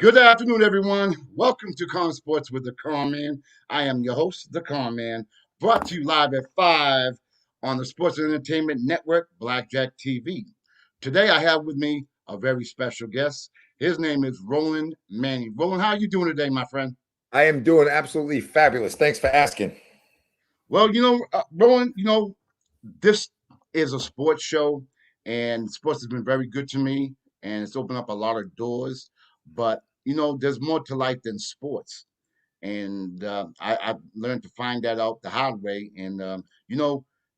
Good afternoon, everyone. Welcome to Con Sports with the Conn Man. I am your host, the Conn Man, brought to you live at 5 on the Sports and Entertainment Network, Blackjack TV. Today, I have with me a very special guest. His name is ROLAND MANNY. ROLAND, how are you doing today, my friend? I am doing absolutely fabulous. Thanks for asking. Well, ROLAND, this is a sports show, and sports has been very good to me, and it's opened up a lot of doors. But, there's more to life than sports. And I've learned to find that out the hard way. And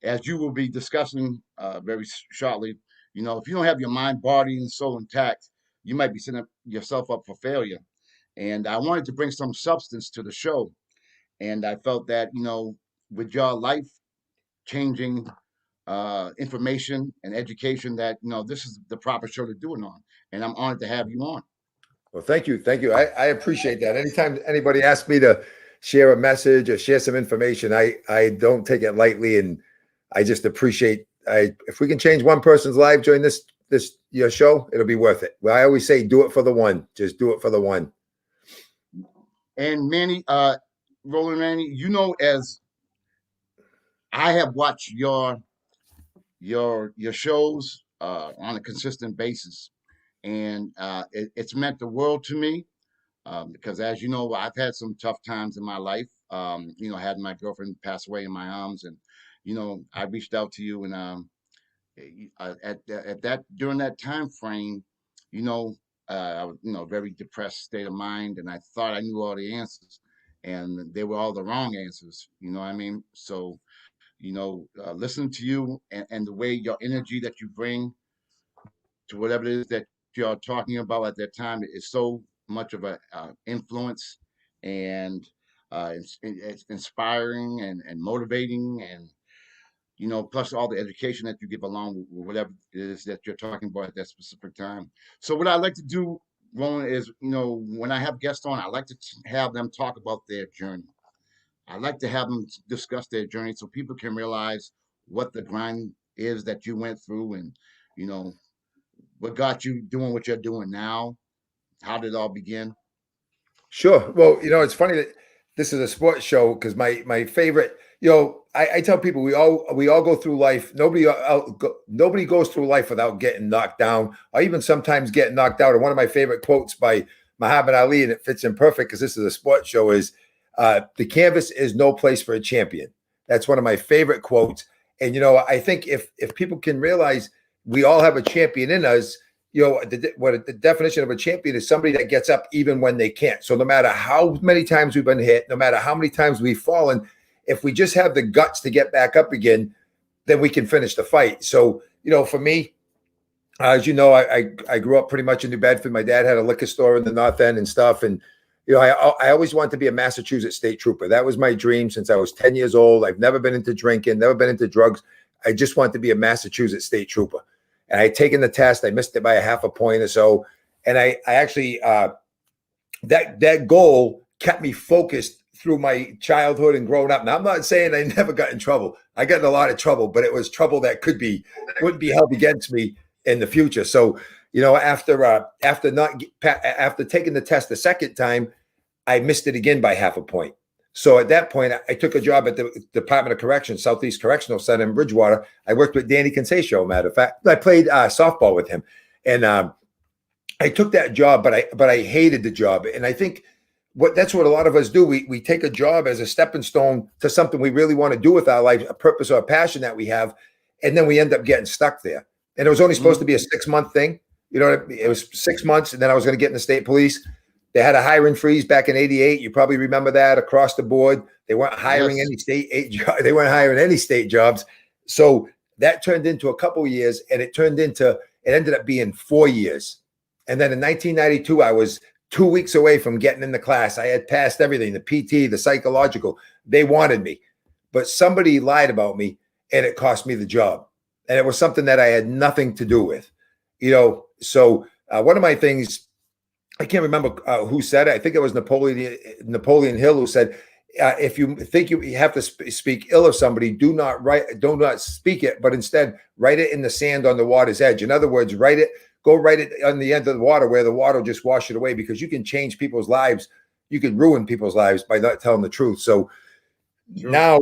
as you will be discussing very shortly, if you don't have your mind, body, and soul intact, you might be setting yourself up for failure. And I wanted to bring some substance to the show, and I felt that with your life changing information and education, that this is the proper show to do it on. And I'm honored to have you on. Well, thank you. Thank you. I appreciate that. Anytime anybody asks me to share a message or share some information, I don't take it lightly. And I just appreciate if we can change one person's life during this your show, it'll be worth it. Well, I always say do it for the one. Just do it for the one. And Manny, ROLAND MANNY, as I have watched your shows on a consistent basis, and it's meant the world to me because, as you know, I've had some tough times in my life. I had my girlfriend pass away in my arms, and I reached out to you, and at that during that time frame, I was very depressed state of mind, and I thought I knew all the answers, and they were all the wrong answers. You know what I mean? So listening to you and the way your energy that you bring to whatever it is that you're talking about at that time is so much of a influence, and it's inspiring and motivating, and plus all the education that you give along with whatever it is that you're talking about at that specific time. So what I like to do, Roland, is when I have guests on, I like to have them talk about their journey. I like to have them discuss their journey so people can realize what the grind is that you went through, and you know what got you doing what you're doing now. How did it all begin? Sure. Well, it's funny that this is a sports show because my favorite, I tell people we all go through life. Nobody goes through life without getting knocked down, or even sometimes getting knocked out. And one of my favorite quotes by Muhammad Ali, and it fits in perfect because this is a sports show, is the canvas is no place for a champion. That's one of my favorite quotes. And I think if people can realize we all have a champion in us, what the definition of a champion is somebody that gets up even when they can't. So no matter how many times we've been hit, no matter how many times we've fallen, if we just have the guts to get back up again, then we can finish the fight. So, for me, as you know, I grew up pretty much in New Bedford. My dad had a liquor store in the North End and stuff. And, I always wanted to be a Massachusetts state trooper. That was my dream since I was 10 years old. I've never been into drinking, never been into drugs. I just wanted to be a Massachusetts state trooper. And I had taken the test. I missed it by a half a point or so. And I actually, that goal kept me focused through my childhood and growing up. Now, I'm not saying I never got in trouble. I got in a lot of trouble, but it was trouble that wouldn't be held against me in the future. So, after taking the test the second time, I missed it again by half a point. So at that point, I took a job at the Department of Corrections, Southeast Correctional Center in Bridgewater. I worked with Danny Conceaicao, matter of fact. I played softball with him. And I took that job, but I hated the job. And I think that's what a lot of us do. We take a job as a stepping stone to something we really want to do with our life, a purpose or a passion that we have. And then we end up getting stuck there. And it was only supposed to be a 6-month thing. It was 6 months, and then I was going to get in the state police. They had a hiring freeze back in '88. You probably remember that across the board. They weren't hiring any they weren't hiring any state jobs. So that turned into a couple of years, and it ended up being 4 years. And then in 1992, I was 2 weeks away from getting in the class. I had passed everything, the PT, the psychological. They wanted me, but somebody lied about me, and it cost me the job. And it was something that I had nothing to do with, So one of my things, I can't remember who said it. I think it was Napoleon Hill who said, if you think you have to speak ill of somebody, do not speak it, but instead write it in the sand on the water's edge. In other words, write it go on the end of the water where the water will just wash it away, because you can change people's lives. You can ruin people's lives by not telling the truth. So True. now,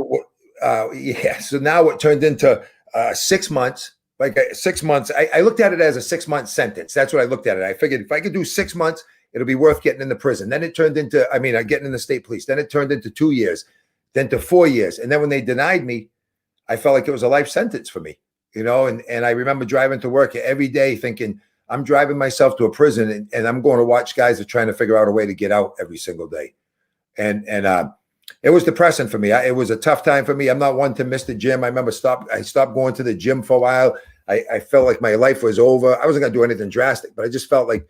yeah. So now it turned into 6 months. Like 6 months, I looked at it as a 6 month sentence. That's what I looked at it. I figured if I could do 6 months, it'll be worth getting into prison. Then it turned into, getting in the state police. Then it turned into 2 years, then to 4 years. And then when they denied me, I felt like it was a life sentence for me, and I remember driving to work every day thinking, I'm driving myself to a prison, and I'm going to watch guys that are trying to figure out a way to get out every single day. And it was depressing for me. It was a tough time for me. I'm not one to miss the gym. I remember I stopped going to the gym for a while. I felt like my life was over. I wasn't going to do anything drastic, but I just felt like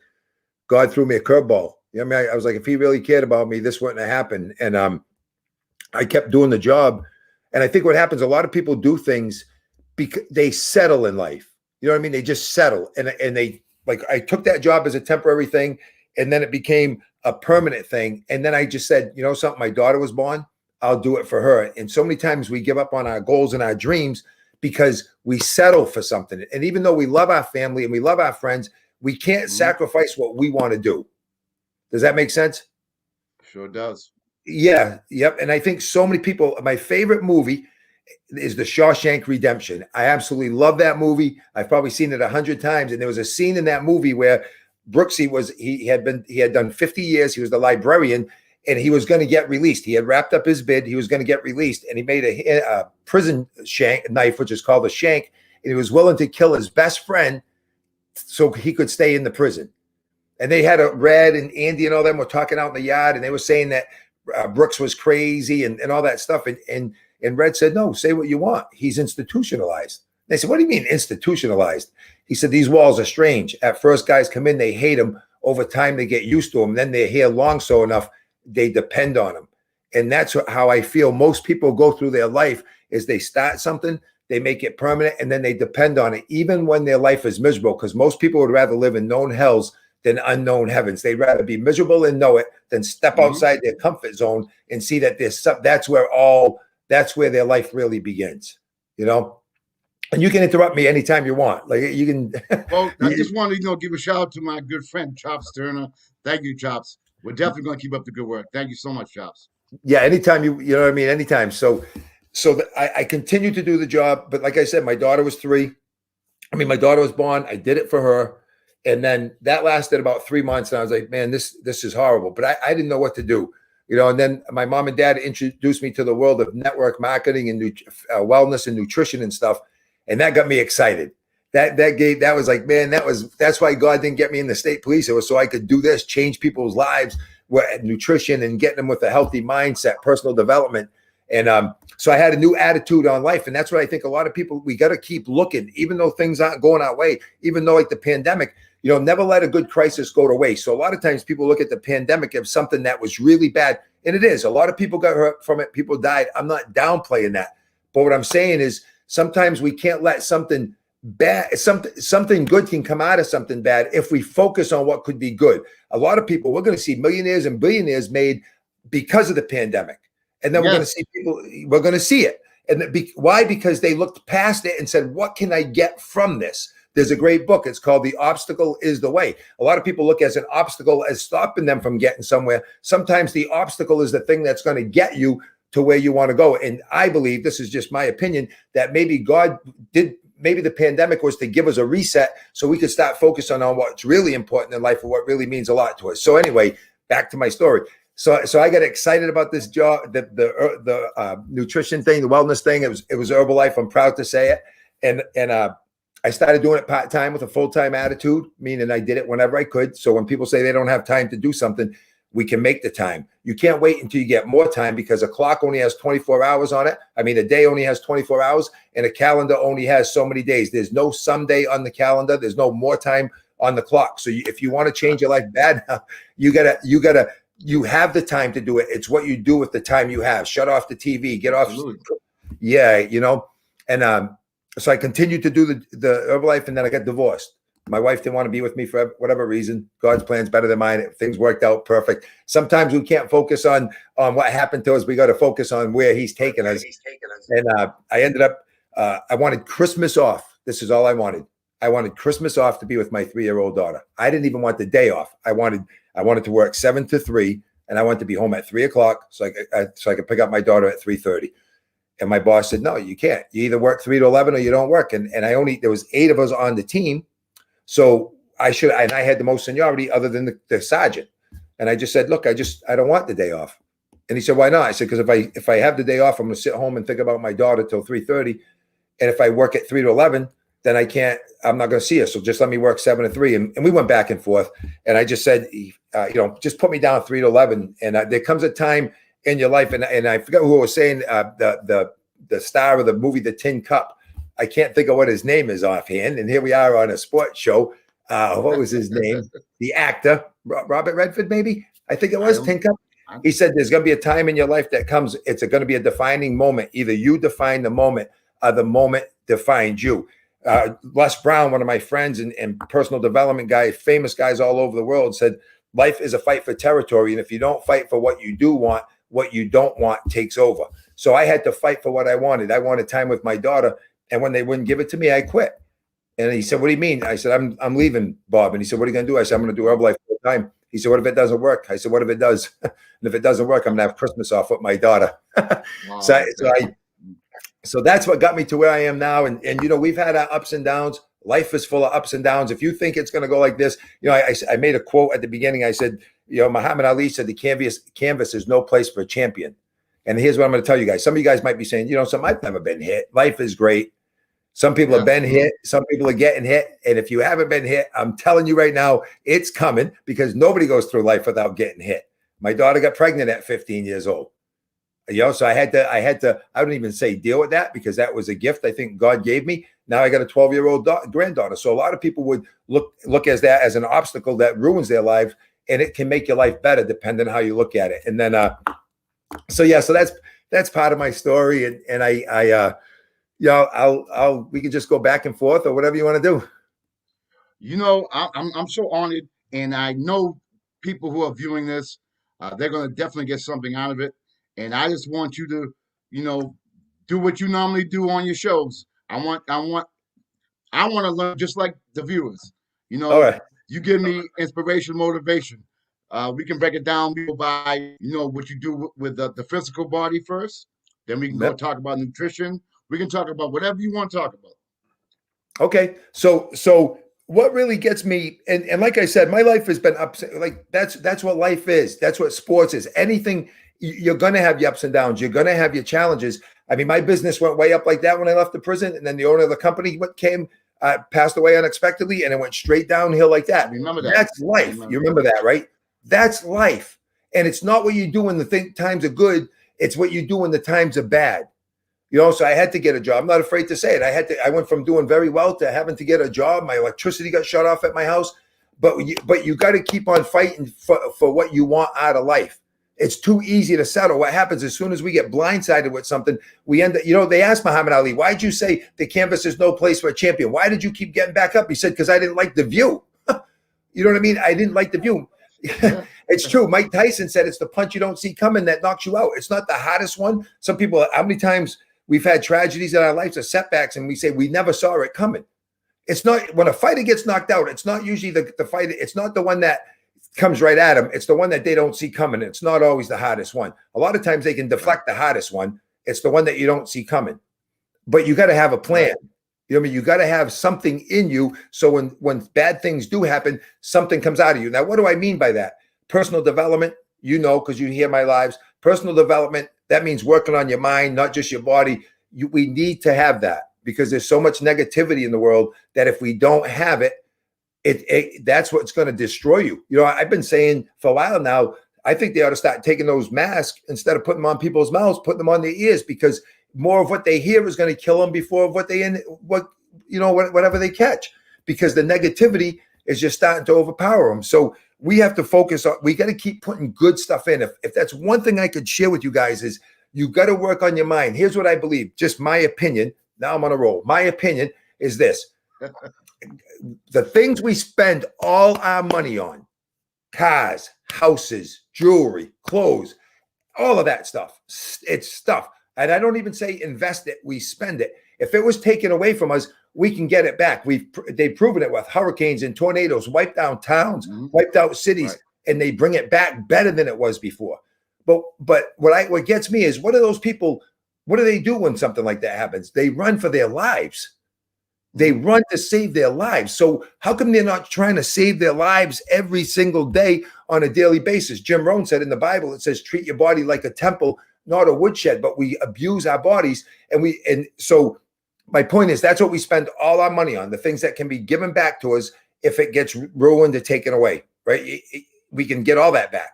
God threw me a curveball. You know what I mean? I was like, if he really cared about me, this wouldn't have happened. And I kept doing the job. And I think what happens, a lot of people do things because they settle in life. You know what I mean? They just settle. And they, like, I took that job as a temporary thing, and then it became a permanent thing. And then I just said, you know something, my daughter was born, I'll do it for her. And so many times we give up on our goals and our dreams because we settle for something. And even though we love our family and we love our friends, we can't sacrifice what we want to do. Does that make sense? Sure does. Yeah. Yep. And I think so many people, my favorite movie is The Shawshank Redemption. I absolutely love that movie. I've probably seen it 100 times. And there was a scene in that movie where Brooksy he had done 50 years. He was the librarian, and he was going to get released. He had wrapped up his bid. He was going to get released, and he made a prison knife, which is called a shank. And he was willing to kill his best friend so he could stay in the prison. And they had Red and Andy and all them were talking out in the yard, and they were saying that Brooks was crazy and all that stuff. And Red said, no, say what you want. He's institutionalized. They said, what do you mean institutionalized? He said, these walls are strange. At first, guys come in, they hate him. Over time, they get used to him. Then they're here long so enough, they depend on him. And that's how I feel most people go through their life, is they start something, they make it permanent, and then they depend on it, even when their life is miserable, because most people would rather live in known hells than unknown heavens. They'd rather be miserable and know it than step outside their comfort zone and see that that's where their life really begins, And you can interrupt me anytime you want. Like, you can. Well, I just want to, give a shout out to my good friend Chops Turner. Thank you, Chops. We're definitely going to keep up the good work. Thank you so much, Chops. Yeah, anytime you know what I mean. Anytime. So I continued to do the job, but like I said, my daughter was 3. My daughter was born. I did it for her, and then that lasted about 3 months. And I was like, man, this is horrible. But I didn't know what to do. And then my mom and dad introduced me to the world of network marketing and wellness and nutrition and stuff. And that got me excited. That was like, man, that's why God didn't get me in the state police. It was so I could do this, change people's lives with nutrition and getting them with a healthy mindset, personal development. And so I had a new attitude on life. And that's what I think a lot of people, we got to keep looking, even though things aren't going our way, even though like the pandemic, never let a good crisis go to waste. So a lot of times people look at the pandemic as something that was really bad. And it is. A lot of people got hurt from it. People died. I'm not downplaying that. But what I'm saying is sometimes we can't let something bad, something good can come out of something bad if we focus on what could be good. A lot of people, we're going to see millionaires and billionaires made because of the pandemic. And then we're going to see people, we're going to see it. And why? Because they looked past it and said, what can I get from this? There's a great book. It's called The Obstacle is the Way. A lot of people look as an obstacle as stopping them from getting somewhere. Sometimes the obstacle is the thing that's going to get you to where you want to go. And I believe, this is just my opinion, that maybe the pandemic was to give us a reset so we could start focusing on what's really important in life and what really means a lot to us. So anyway, back to my story. So I got excited about this job, the nutrition thing, the wellness thing. It was Herbalife. I'm proud to say it. And I started doing it part-time with a full-time attitude, meaning I did it whenever I could. So when people say they don't have time to do something, we can make the time. You can't wait until you get more time, because a clock only has 24 hours on it. A day only has 24 hours, and a calendar only has so many days. There's no someday on the calendar. There's no more time on the clock. So if you want to change your life bad, you have the time to do it. It's what you do with the time you have. Shut off the TV, get off. Absolutely. Yeah. And so I continued to do the Herbalife, and then I got divorced. My wife didn't want to be with me for whatever reason. God's plan's better than mine. Things worked out perfect. Sometimes we can't focus on what happened to us. We got to focus on where he's taken us. And I ended up, I wanted Christmas off. This is all I wanted. I wanted Christmas off to be with my 3-year-old daughter. I didn't even want the day off. I wanted to work 7 to 3, and I wanted to be home at 3 o'clock so I could pick up my daughter at 3:30. And my boss said, no, you can't. You either work 3 to 11 or you don't work. And there was 8 of us on the team. So and I had the most seniority other than the sergeant. And I just said, look, I don't want the day off. And he said, why not? I said, because if I have the day off, I'm going to sit home and think about my daughter till 3:30. And if I work at 3 to 11, then I'm not going to see her. So just let me work 7 to 3. And we went back and forth. And I just said, just put me down 3 to 11. And there comes a time in your life, and I forgot who was saying, the star of the movie The Tin Cup. I can't think of what his name is offhand. And here we are on a sports show. What was his name? The actor, Robert Redford, maybe? I think it was Tin Cup. He said there's going to be a time in your life that comes, it's going to be a defining moment. Either you define the moment or the moment defines you. Les Brown, one of my friends and personal development guy, famous guys all over the world, said, life is a fight for territory. And if you don't fight for what you do want, what you don't want takes over. So I had to fight for what I wanted. I wanted time with my daughter. And when they wouldn't give it to me, I quit. And he said, what do you mean? I said, I'm leaving, Bob. And he said, what are you going to do? I said, I'm going to do Herbalife full time. He said, what if it doesn't work? I said, what if it does? And if it doesn't work, I'm going to have Christmas off with my daughter. Wow. So that's what got me to where I am now. And we've had our ups and downs. Life is full of ups and downs. If you think it's going to go like this, I made a quote at the beginning. I said, Muhammad Ali said the canvas is no place for a champion. And here's what I'm going to tell you guys. Some of you guys might be saying, I've never been hit. Life is great. Some people have been hit. Some people are getting hit. And if you haven't been hit, I'm telling you right now, it's coming, because nobody goes through life without getting hit. My daughter got pregnant at 15 years old. So I had to, I wouldn't even say deal with that, because that was a gift I think God gave me. Now I got a 12-year-old granddaughter. So a lot of people would look as that as an obstacle that ruins their life, and it can make your life better depending on how you look at it. And then, so that's part of my story. And we can just go back and forth or whatever you want to do. I'm so honored, and I know people who are viewing this, they're going to definitely get something out of it. And I just want you to, do what you normally do on your shows. I want to learn just like the viewers. All right. You give me inspiration, motivation. We can break it down by, what you do with the physical body first. Then we can go talk about nutrition. We can talk about whatever you want to talk about. Okay. So what really gets me, and like I said, my life has been like that's what life is. That's what sports is. Anything, you're going to have your ups and downs. You're going to have your challenges. I mean, my business went way up like that when I left the prison, and then the owner of the company passed away unexpectedly, and it went straight downhill like that. Remember that. That's life. You remember that, right? That's life. And it's not what you do when the times are good. It's what you do when the times are bad. So I had to get a job. I'm not afraid to say it. I went from doing very well to having to get a job. My electricity got shut off at my house. But you got to keep on fighting for what you want out of life. It's too easy to settle. What happens as soon as we get blindsided with something, we end up, they asked Muhammad Ali, why'd you say the canvas is no place for a champion? Why did you keep getting back up? He said, because I didn't like the view. You know what I mean? I didn't like the view. It's true. Mike Tyson said it's the punch you don't see coming that knocks you out. It's not the hottest one. Some people, how many times we've had tragedies in our lives or setbacks, and we say we never saw it coming. It's not, when a fighter gets knocked out, it's not usually the fighter. It's not the one that comes right at them. It's the one that they don't see coming. It's not always the hottest one. A lot of times they can deflect the hottest one. It's the one that you don't see coming. But you got to have a plan. You know what I mean? You got to have something in you. So when bad things do happen, something comes out of you. Now, what do I mean by that? Personal development, because you hear my lives. Personal development, that means working on your mind, not just your body. We need to have that, because there's so much negativity in the world that if we don't have it, that's what's going to destroy you. I've been saying for a while now, I think they ought to start taking those masks, instead of putting them on people's mouths, putting them on their ears, because more of what they hear is going to kill them before whatever they catch, because the negativity is just starting to overpower them. So we have to focus on, we got to keep putting good stuff in. If that's one thing I could share with you guys, is you got to work on your mind. Here's what I believe, just my opinion. Now I'm on a roll. My opinion is this. The things we spend all our money on, cars, houses, jewelry, clothes, all of that stuff, it's stuff. And I don't even say invest it, we spend it. If it was taken away from us, we can get it back. They've proven it with hurricanes and tornadoes, wiped down towns, Hmm. wiped out cities, Right. and they bring it back better than it was before. But what gets me is, what do those people, what do they do when something like that happens? They run for their lives. They Hmm. run to save their lives. So how come they're not trying to save their lives every single day on a daily basis? Jim Rohn said in the Bible, it says, treat your body like a temple, not a woodshed. But we abuse our bodies, and so my point is, that's what we spend all our money on, the things that can be given back to us if it gets ruined or taken away, right? We can get all that back.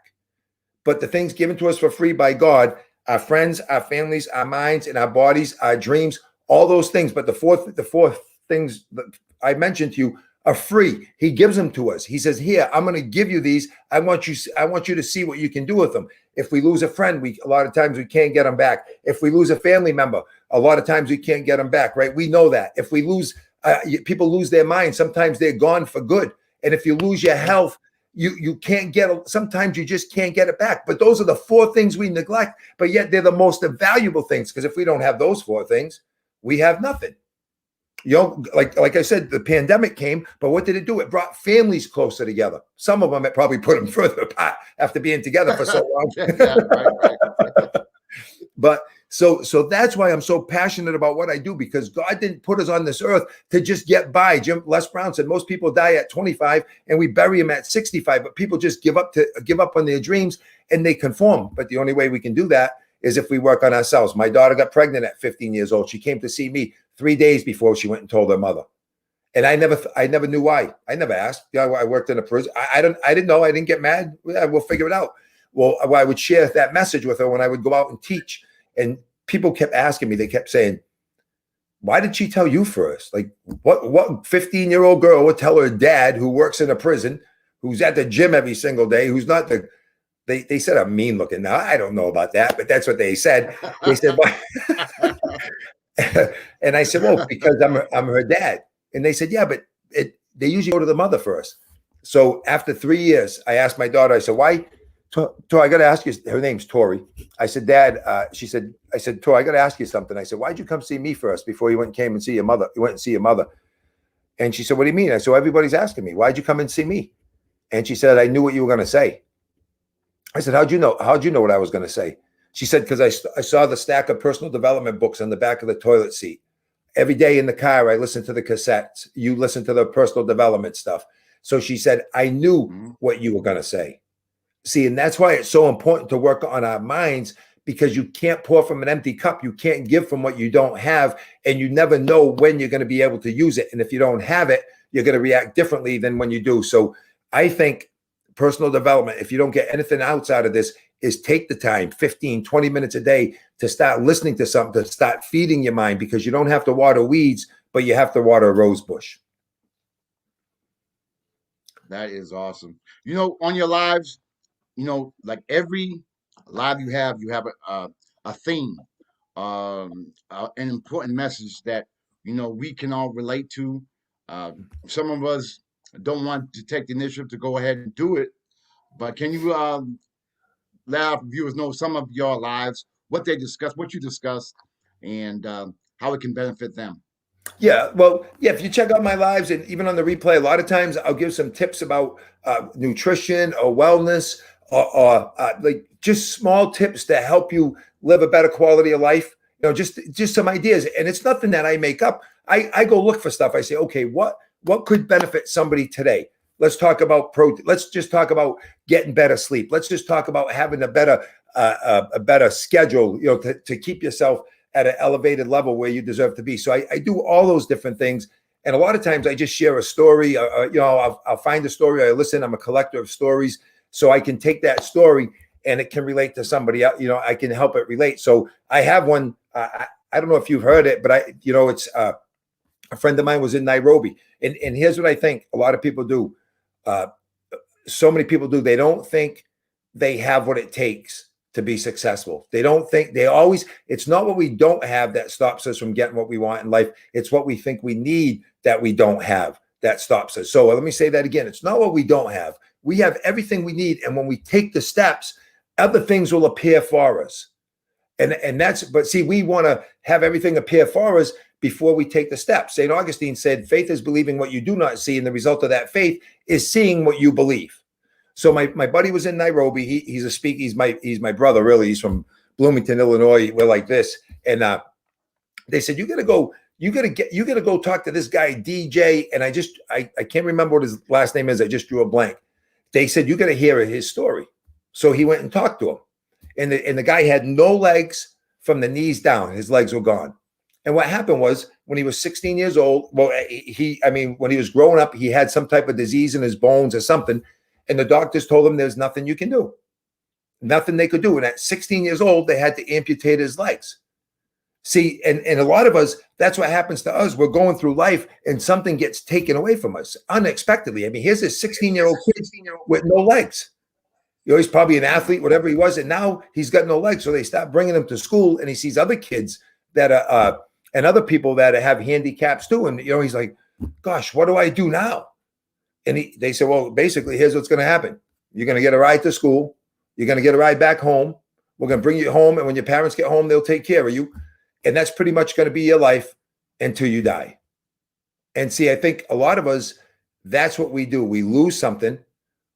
But the things given to us for free by God, our friends, our families, our minds, and our bodies, our dreams, all those things. But the four things that I mentioned to you are free. He gives them to us. He says, "Here, I'm going to give you these. I want you to see what you can do with them." If we lose a friend, a lot of times we can't get them back. If we lose a family member, a lot of times we can't get them back, right? We know that. If we lose, people lose their mind. Sometimes they're gone for good. And if you lose your Yeah. health, you can't sometimes you just can't get it back. But those are the four things we neglect, but yet they're the most valuable things, because if we don't have those four things, we have nothing. Like I said, the pandemic came, but what did it do? It brought families closer together. Some of them, it probably put them further apart after being together for so long. Yeah. Right. Right. But so that's why I'm so passionate about what I do, because God didn't put us on this earth to just get by. Les Brown said most people die at 25 and we bury them at 65, but people just give up on their dreams and they conform. But the only way we can do that is if we work on ourselves. My daughter got pregnant at 15 years old. She came to see me 3 days before she went and told her mother. And I never knew why. I never asked. I worked in a prison. I didn't know. I didn't get mad. Yeah, we'll figure it out. Well, I would share that message with her when I would go out and teach. And people kept asking me, they kept saying, why did she tell you first? Like, what 15-year-old girl would tell her dad, who works in a prison, who's at the gym every single day, who's not they said I'm mean looking. Now, I don't know about that, but that's what they said. They said, why? And I said, well, because I'm her dad. And they said, yeah, but they usually go to the mother first. So after 3 years, I asked my daughter, I said, why? Tori, I got to ask you, her name's Tori. I said, Dad, I said, Tori, I got to ask you something. I said, why'd you come see me first before you came and see your mother? You went and see your mother. And she said, what do you mean? I said, well, everybody's asking me, why'd you come and see me? And she said, I knew what you were going to say. I said, how'd you know what I was going to say? She said, because I saw the stack of personal development books on the back of the toilet seat. Every day in the car, I listened to the cassettes. You listen to the personal development stuff. So she said, I knew what you were going to say. See, and that's why it's so important to work on our minds, because you can't pour from an empty cup. You can't give from what you don't have, and you never know when you're going to be able to use it. And if you don't have it, you're going to react differently than when you do. So I think personal development, if you don't get anything outside of this, is take the time, 15, 20 minutes a day, to start listening to something, to start feeding your mind, because you don't have to water weeds, but you have to water a rose bush. That is awesome. On your lives, like every live you have a theme, an important message that we can all relate to. Uh, some of us don't want to take the initiative to go ahead and do it, but can you let our viewers know some of your lives, what you discussed, and how it can benefit them? Yeah, well, yeah, if you check out my lives and even on the replay, a lot of times I'll give some tips about nutrition or wellness, or like just small tips to help you live a better quality of life. Just some ideas. And it's nothing that I make up. I go look for stuff. I say, okay, what could benefit somebody today? Let's talk about protein. Let's just talk about getting better sleep. Let's just talk about having a better schedule, to keep yourself at an elevated level where you deserve to be. So I do all those different things. And a lot of times I just share a story, I'll find a story, I listen, I'm a collector of stories. So I can take that story and it can relate to somebody else, I can help it relate. So I have one, I don't know if you've heard it, but it's a friend of mine was in Nairobi. And here's what I think a lot of people do. So many people do. They don't think they have what it takes to be successful. They don't think it's not what we don't have that stops us from getting what we want in life. It's what we think we need that we don't have that stops us. So let me say that again. It's not what we don't have. We have everything we need. And when we take the steps, other things will appear for us. And that's, but see, we want to have everything appear for us before we take the steps. St. Augustine said, faith is believing what you do not see, and the result of that faith is seeing what you believe. So my buddy was in Nairobi. He's a speaker. He's my brother, really. He's from Bloomington, Illinois. We're like this. And they said, you gotta go talk to this guy, DJ. And I can't remember what his last name is. I just drew a blank. They said, you gotta hear his story. So he went and talked to him. And the guy had no legs from the knees down. His legs were gone. And what happened was, when he was 16 years old, when he was growing up, he had some type of disease in his bones or something. And the doctors told him there's nothing you can do. Nothing they could do. And at 16 years old, they had to amputate his legs. See, and a lot of us, that's what happens to us. We're going through life and something gets taken away from us unexpectedly. I mean, here's this 16-year-old kid with no legs. He's probably an athlete, whatever he was, and now he's got no legs. So they stop bringing him to school, and he sees other kids that are, and other people that have handicaps too. And, he's like, gosh, what do I do now? And they said, well, basically, here's what's going to happen. You're going to get a ride to school. You're going to get a ride back home. We're going to bring you home. And when your parents get home, they'll take care of you. And that's pretty much going to be your life until you die. And see, I think a lot of us, that's what we do. We lose something.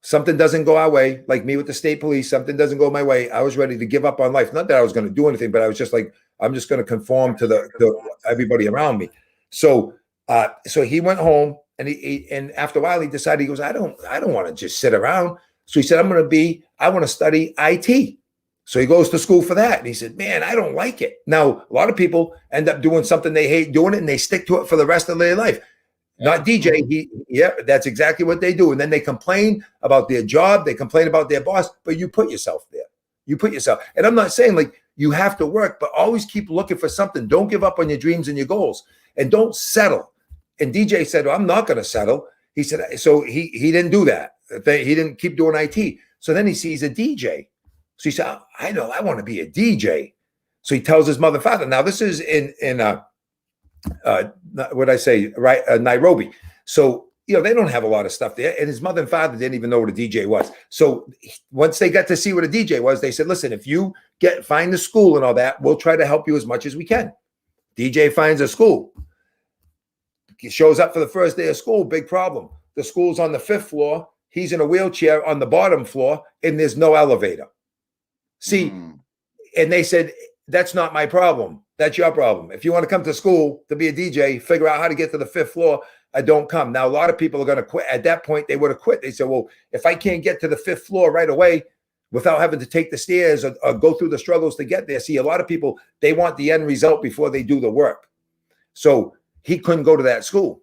Something doesn't go our way, like me with the state police. Something doesn't go my way. I was ready to give up on life. Not that I was going to do anything, but I was just like, I'm just going to conform to everybody around me. So he went home, and after a while he decided, he goes, I don't want to just sit around. So he said, I want to study IT. So he goes to school for that. And he said, man, I don't like it. Now, a lot of people end up doing something they hate doing it, and they stick to it for the rest of their life. Not DJ. That's exactly what they do. And then they complain about their job. They complain about their boss, but you put yourself there. You put yourself. And I'm not saying like you have to work, but always keep looking for something. Don't give up on your dreams and your goals, and don't settle. And DJ said, well, I'm not going to settle. He said, so he didn't do that. He didn't keep doing IT. So then he sees a DJ. So he said, I know, I want to be a DJ. So he tells his mother and father. Now this is in Nairobi. So, they don't have a lot of stuff there. And his mother and father didn't even know what a DJ was. So once they got to see what a DJ was, they said, listen, if you find the school and all that, we'll try to help you as much as we can. DJ finds a school. He shows up for the first day of school. Big problem. The school's on the 5th floor. He's in a wheelchair on the bottom floor, and there's no elevator. See, and they said, that's not my problem. That's your problem. If you want to come to school to be a DJ, figure out how to get to the 5th floor. Don't come. Now, a lot of people are going to quit. At that point, they would have quit. They said, well, if I can't get to the 5th floor right away without having to take the stairs or go through the struggles to get there. See, a lot of people, they want the end result before they do the work. So he couldn't go to that school.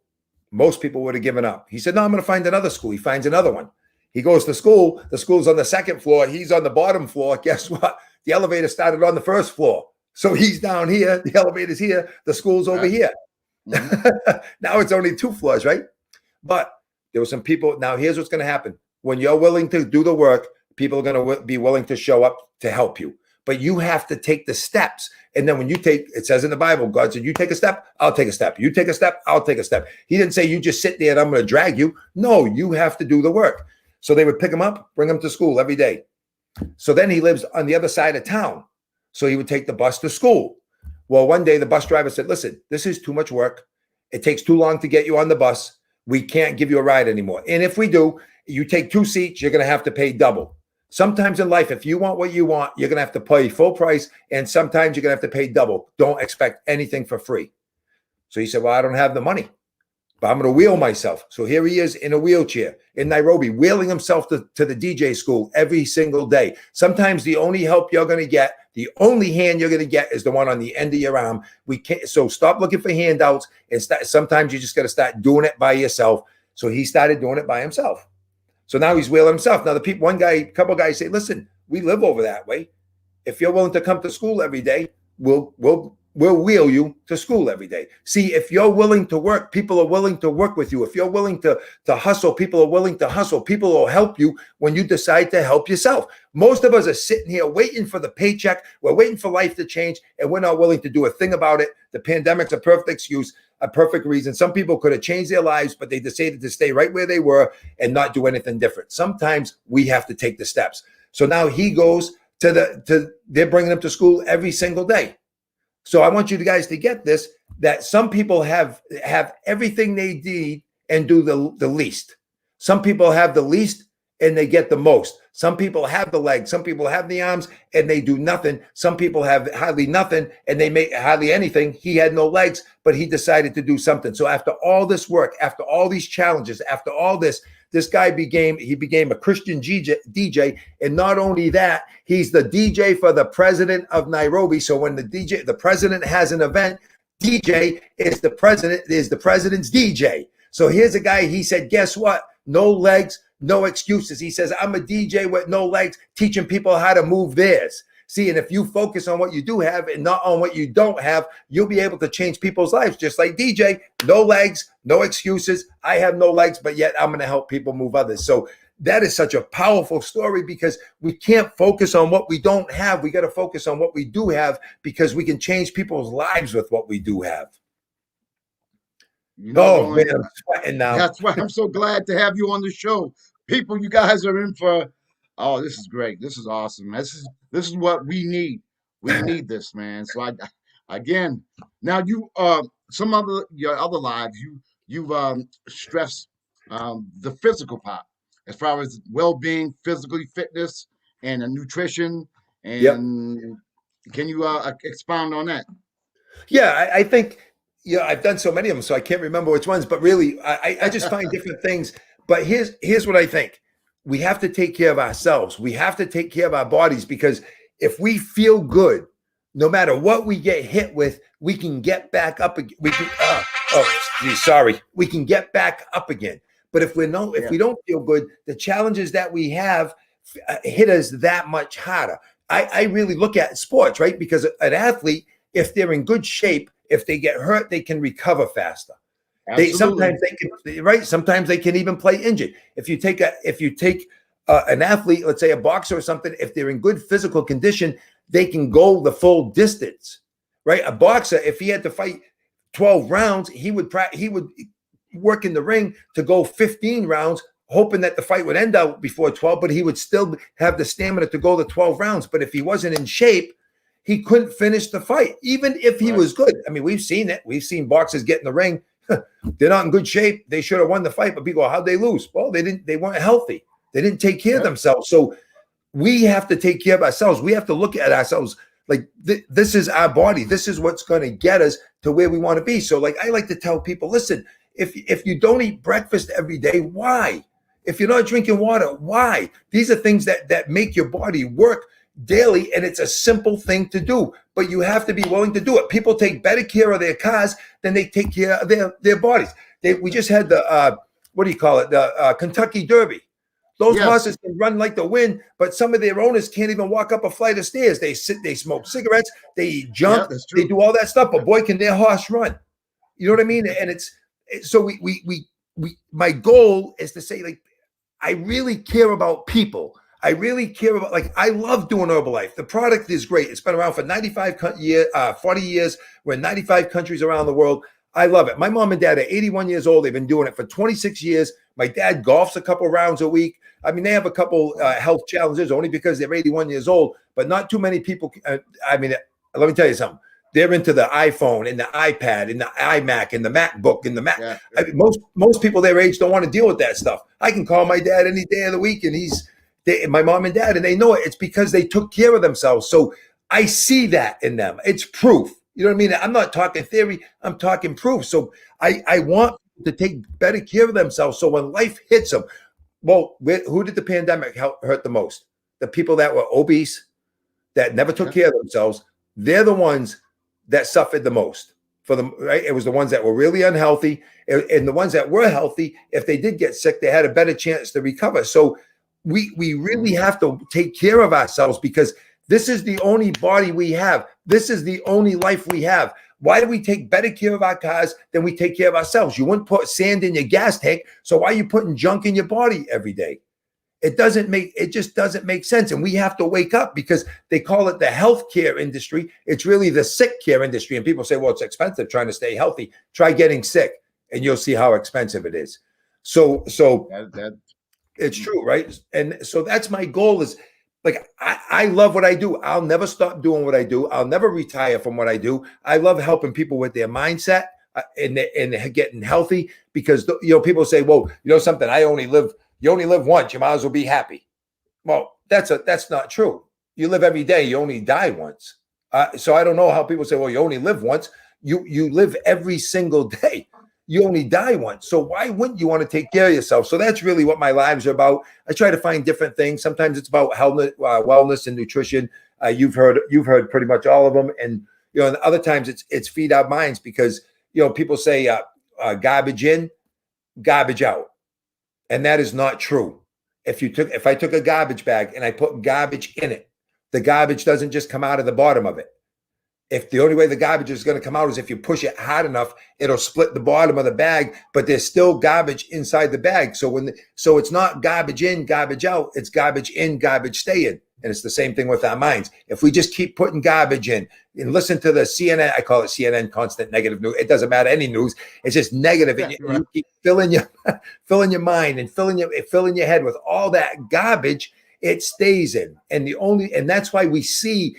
Most people would have given up. He said, no, I'm going to find another school. He finds another one. He goes to school. The school's on the 2nd floor. He's on the bottom floor. Guess what? The elevator started on the 1st floor. So he's down here. The elevator's here. The school's over here. Now it's only 2 floors, right? But there were some people. Now here's what's going to happen. When you're willing to do the work, people are going to be willing to show up to help you. But you have to take the steps. And then when you it says in the Bible, God said, you take a step, I'll take a step. You take a step, I'll take a step. He didn't say you just sit there and I'm going to drag you. No, you have to do the work. So they would pick him up, bring him to school every day. So then he lives on the other side of town. So he would take the bus to school. Well, one day the bus driver said, listen, this is too much work. It takes too long to get you on the bus. We can't give you a ride anymore. And if we do, you take 2 seats, you're going to have to pay double. Sometimes in life, if you want what you want, you're going to have to pay full price. And sometimes you're going to have to pay double. Don't expect anything for free. So he said, well, I don't have the money, but I'm going to wheel myself. So here he is in a wheelchair in Nairobi, wheeling himself to the DJ school every single day. Sometimes the only help you're going to get, the only hand you're going to get is the one on the end of your arm. We can't. So stop looking for handouts and sometimes you just got to start doing it by yourself. So he started doing it by himself. So now he's wheeling himself. Now a couple of guys say, listen, we live over that way. If you're willing to come to school every day, we'll wheel you to school every day. See, if you're willing to work, people are willing to work with you. If you're willing to hustle, people are willing to hustle. People will help you when you decide to help yourself. Most of us are sitting here waiting for the paycheck. We're waiting for life to change, and we're not willing to do a thing about it. The pandemic's a perfect excuse, a perfect reason. Some people could have changed their lives, but they decided to stay right where they were and not do anything different. Sometimes we have to take the steps. So now he goes to they're bringing them to school every single day. So I want you guys to get this, that some people have everything they need and do the least. Some people have the least and they get the most. Some people have the legs, some people have the arms and they do nothing. Some people have hardly nothing and they make hardly anything. He had no legs, but he decided to do something. So after all this work, after all these challenges, after all this guy became a Christian DJ, and not only that, he's the DJ for the president of Nairobi. So when the president has an event, DJ is the president's DJ. So here's a guy. He said, guess what? No legs, no excuses. He says, I'm a DJ with no legs, teaching people how to move theirs. See, and if you focus on what you do have and not on what you don't have, you'll be able to change people's lives. Just like DJ, no legs, no excuses. I have no legs, but yet I'm going to help people move others. So that is such a powerful story, because we can't focus on what we don't have. We got to focus on what we do have, because we can change people's lives with what we do have. You know, Oh, man, Roland, I'm sweating now. that's why I'm so glad to have you on the show. People, you guys are in for. Oh, this is great. This is awesome. This is what we need. We need this, man. So again, now you some other your other lives you've stressed the physical part as far as well-being, physically fitness, and nutrition. Yep. And can you expound on that? Yeah, I think, I've done so many of them, so I can't remember which ones, but really, I just find different things. But here's what I think. We have to take care of ourselves. We have to take care of our bodies, because if we feel good, no matter what we get hit with, we can get back up again. We can, sorry. We can get back up again. But if we don't feel good, the challenges that we have hit us that much harder. I really look at sports, right? Because an athlete, if they're in good shape, if they get hurt, they can recover faster. Absolutely. Sometimes they can even play injured. If you take an athlete, let's say a boxer or something, if they're in good physical condition, they can go the full distance, right? A boxer, if he had to fight 12 rounds, he would work in the ring to go 15 rounds, hoping that the fight would end out before 12, but he would still have the stamina to go the 12 rounds. But if he wasn't in shape, he couldn't finish the fight, even if he was good. I mean, we've seen it. We've seen boxers get in the ring. They're not in good shape. They should have won the fight, but people go, how'd they lose? Well, they weren't healthy. They didn't take care of themselves. So we have to take care of ourselves. We have to look at ourselves like this is our body. This is what's going to get us to where we want to be. So like, I like to tell people, listen, if you don't eat breakfast every day, why? If you're not drinking water, why? These are things that make your body work daily, and it's a simple thing to do, but you have to be willing to do it. People take better care of their cars than they take care of their bodies. We just had the what do you call it? The Kentucky Derby. Those horses can run like the wind, but some of their owners can't even walk up a flight of stairs. They smoke cigarettes, they eat junk, they do all that stuff. But boy, can their horse run! You know what I mean? And so my goal is to say, like, I really care about people. I really care about, like, I love doing Herbalife. The product is great. It's been around for 40 years. We're in 95 countries around the world. I love it. My mom and dad are 81 years old. They've been doing it for 26 years. My dad golfs a couple rounds a week. I mean, they have a couple health challenges only because they're 81 years old, but not too many people. Let me tell you something. They're into the iPhone and the iPad and the iMac and the MacBook and the Mac. Yeah. I mean, most people their age don't want to deal with that stuff. I can call my dad any day of the week, and my mom and dad, and they know it. It's because they took care of themselves. So I see that in them. It's proof. You know what I mean? I'm not talking theory. I'm talking proof. So I want to take better care of themselves. So when life hits them, well, who did the pandemic hurt the most? The people that were obese, that never took care of themselves. They're the ones that suffered the most. For them, right? It was the ones that were really unhealthy, and the ones that were healthy, if they did get sick, they had a better chance to recover. So we really have to take care of ourselves, because this is the only body we have. This is the only life we have. Why do we take better care of our cars than we take care of ourselves? You wouldn't put sand in your gas tank, so why are you putting junk in your body every day? It just doesn't make sense. And we have to wake up, because they call it the healthcare industry. It's really the sick care industry. And people say, well, it's expensive trying to stay healthy. Try getting sick and you'll see how expensive it is. So it's true, right? And so that's my goal, is Like I love what I do. I'll never stop doing what I do. I'll never retire from what I do. I love helping people with their mindset and getting healthy because people say, well, something, you only live once. You might as well be happy. Well, that's not true. You live every day. You only die once. So I don't know how people say, well, you only live once. You live every single day. You only die once. So why wouldn't you want to take care of yourself? So that's really what my lives are about. I try to find different things. Sometimes it's about health, wellness and nutrition. You've heard pretty much all of them. And and other times it's feed our minds because people say garbage in, garbage out, and that is not true. If I took a garbage bag and I put garbage in it, the garbage doesn't just come out of the bottom of it. If the only way the garbage is going to come out is if you push it hard enough, it'll split the bottom of the bag, but there's still garbage inside the bag. So it's not garbage in, garbage out. It's garbage in, garbage stay in. And it's the same thing with our minds. If we just keep putting garbage in and listen to the CNN, I call it CNN, constant negative news. It doesn't matter any news. It's just negative. Yeah, And right. you keep filling your mind and filling your head with all that garbage. It stays in. And that's why we see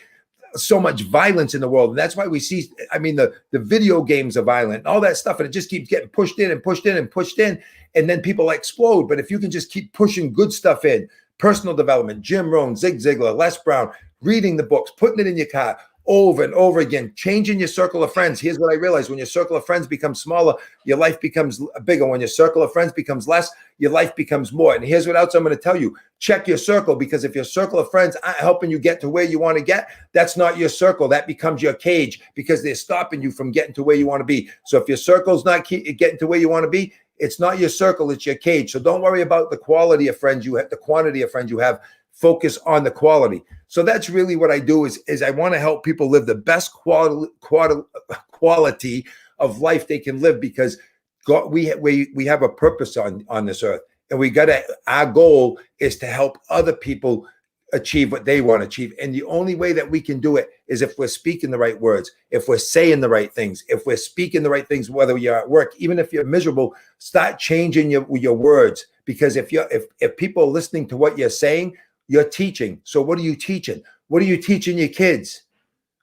so much violence in the world. And that's why we see, the video games are violent and all that stuff. And it just keeps getting pushed in and pushed in and pushed in. And then people explode. But if you can just keep pushing good stuff in, personal development, Jim Rohn, Zig Ziglar, Les Brown, reading the books, putting it in your car over and over again, changing your circle of friends. Here's what I realized. When your circle of friends becomes smaller, your life becomes bigger. When your circle of friends becomes less, your life becomes more. And here's what else I'm going to tell you. Check your circle, because if your circle of friends aren't helping you get to where you want to get, that's not your circle. That becomes your cage because they're stopping you from getting to where you want to be. So if your circle's not getting to where you want to be, it's not your circle, it's your cage. So don't worry about the quality of friends you have, the quantity of friends you have. Focus on the quality. So that's really what I do is I want to help people live the best quality of life they can live, because God, we have a purpose on this earth, and our goal is to help other people achieve what they want to achieve. And the only way that we can do it is if we're speaking the right words, if we're saying the right things, if we're speaking the right things, whether you're at work, even if you're miserable, start changing your words. Because if people are listening to what you're saying, you're teaching. So what are you teaching? What are you teaching your kids?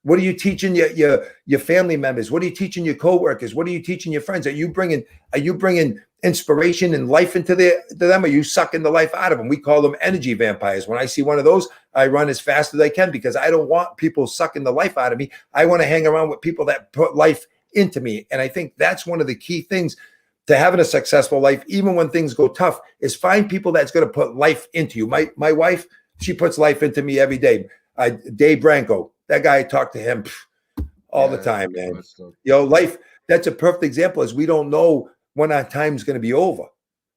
What are you teaching your family members? What are you teaching your coworkers? What are you teaching your friends? Are you bringing inspiration and life into them? Are you sucking the life out of them? We call them energy vampires. When I see one of those, I run as fast as I can, because I don't want people sucking the life out of me. I want to hang around with people that put life into me. And I think that's one of the key things to having a successful life, even when things go tough, is find people that's going to put life into you. My wife, she puts life into me every day. Dave Branco, that guy, I talk to him all the time, man. Life, that's a perfect example, is we don't know when our time's going to be over.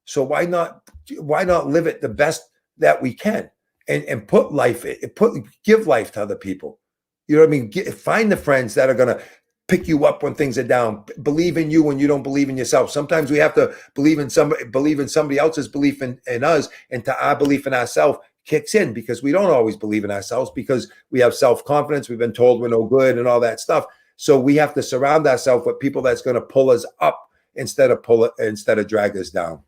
So why not live it the best that we can and put life give life to other people. You know what I mean? Find the friends that are going to pick you up when things are down. Believe in you when you don't believe in yourself. Sometimes we have to believe in somebody else's belief in us, and to our belief in ourselves kicks in, because we don't always believe in ourselves, because we have self-confidence. We've been told we're no good and all that stuff. So we have to surround ourselves with people that's going to pull us up instead of drag us down.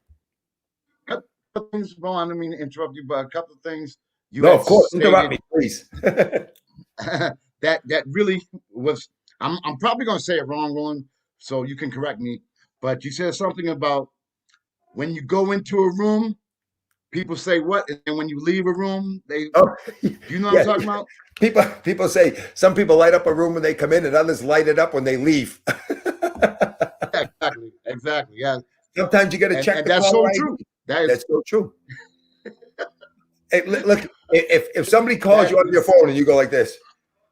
A couple things, Ron, I didn't mean to interrupt you, but a couple of things you No, had of course, interrupt stated me, please. that really was. I'm probably going to say it wrong, Roland, so you can correct me. But you said something about when you go into a room, people say what, and when you leave a room, they. Oh, Do you know what I'm yeah. talking about? People say some people light up a room when they come in, and others light it up when they leave. Yeah, exactly. Yeah, Sometimes you got to check and the that's so caller ID. true. That is That's so true. Hey, look, if somebody calls that you on your is phone and you go like this,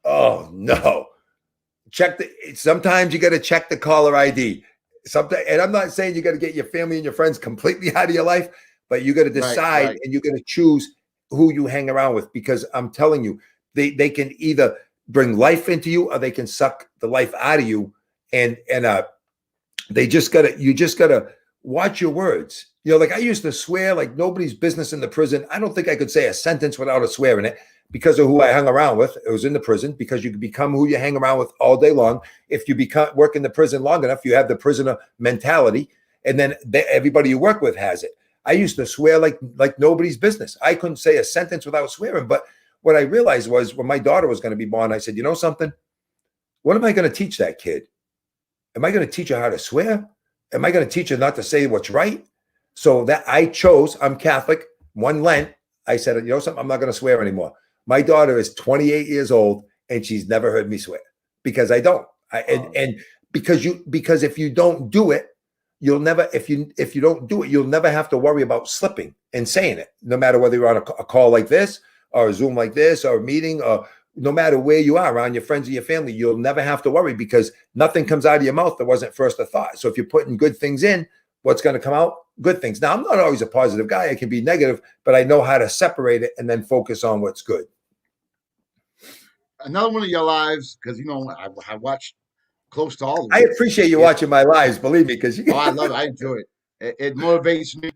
oh no, sometimes you got to check the caller ID. Sometimes, and I'm not saying you got to get your family and your friends completely out of your life, but you got to right, decide, right. and you got to choose who you hang around with, because I'm telling you, they can either bring life into you or they can suck the life out of you. And you just gotta watch your words. Like I used to swear like nobody's business in the prison. I don't think I could say a sentence without a swear in it, because of who I hung around with. It was in the prison, because you can become who you hang around with all day long. If you work in the prison long enough, you have the prisoner mentality, and then everybody you work with has it. I used to swear like nobody's business. I couldn't say a sentence without swearing. But what I realized was when my daughter was going to be born, I said, you know something? What am I going to teach that kid? Am I going to teach her how to swear? Am I going to teach her not to say what's right? So that I chose, I'm Catholic, one Lent, I said, you know something? I'm not going to swear anymore. My daughter is 28 years old and she's never heard me swear because I don't. And because if you don't do it, you'll never, if you don't do it, you'll never have to worry about slipping and saying it, no matter whether you're on a call like this or a Zoom like this or a meeting, or no matter where you are around your friends or your family, you'll never have to worry because nothing comes out of your mouth that wasn't first a thought. So if you're putting good things in, what's going to come out? Good things. Now, I'm not always a positive guy. I can be negative, but I know how to separate it and then focus on what's good. Another one of your lives, because I watched close to all of I them. appreciate you watching my lives, believe me, because Oh, I love it. I enjoy it. It motivates me,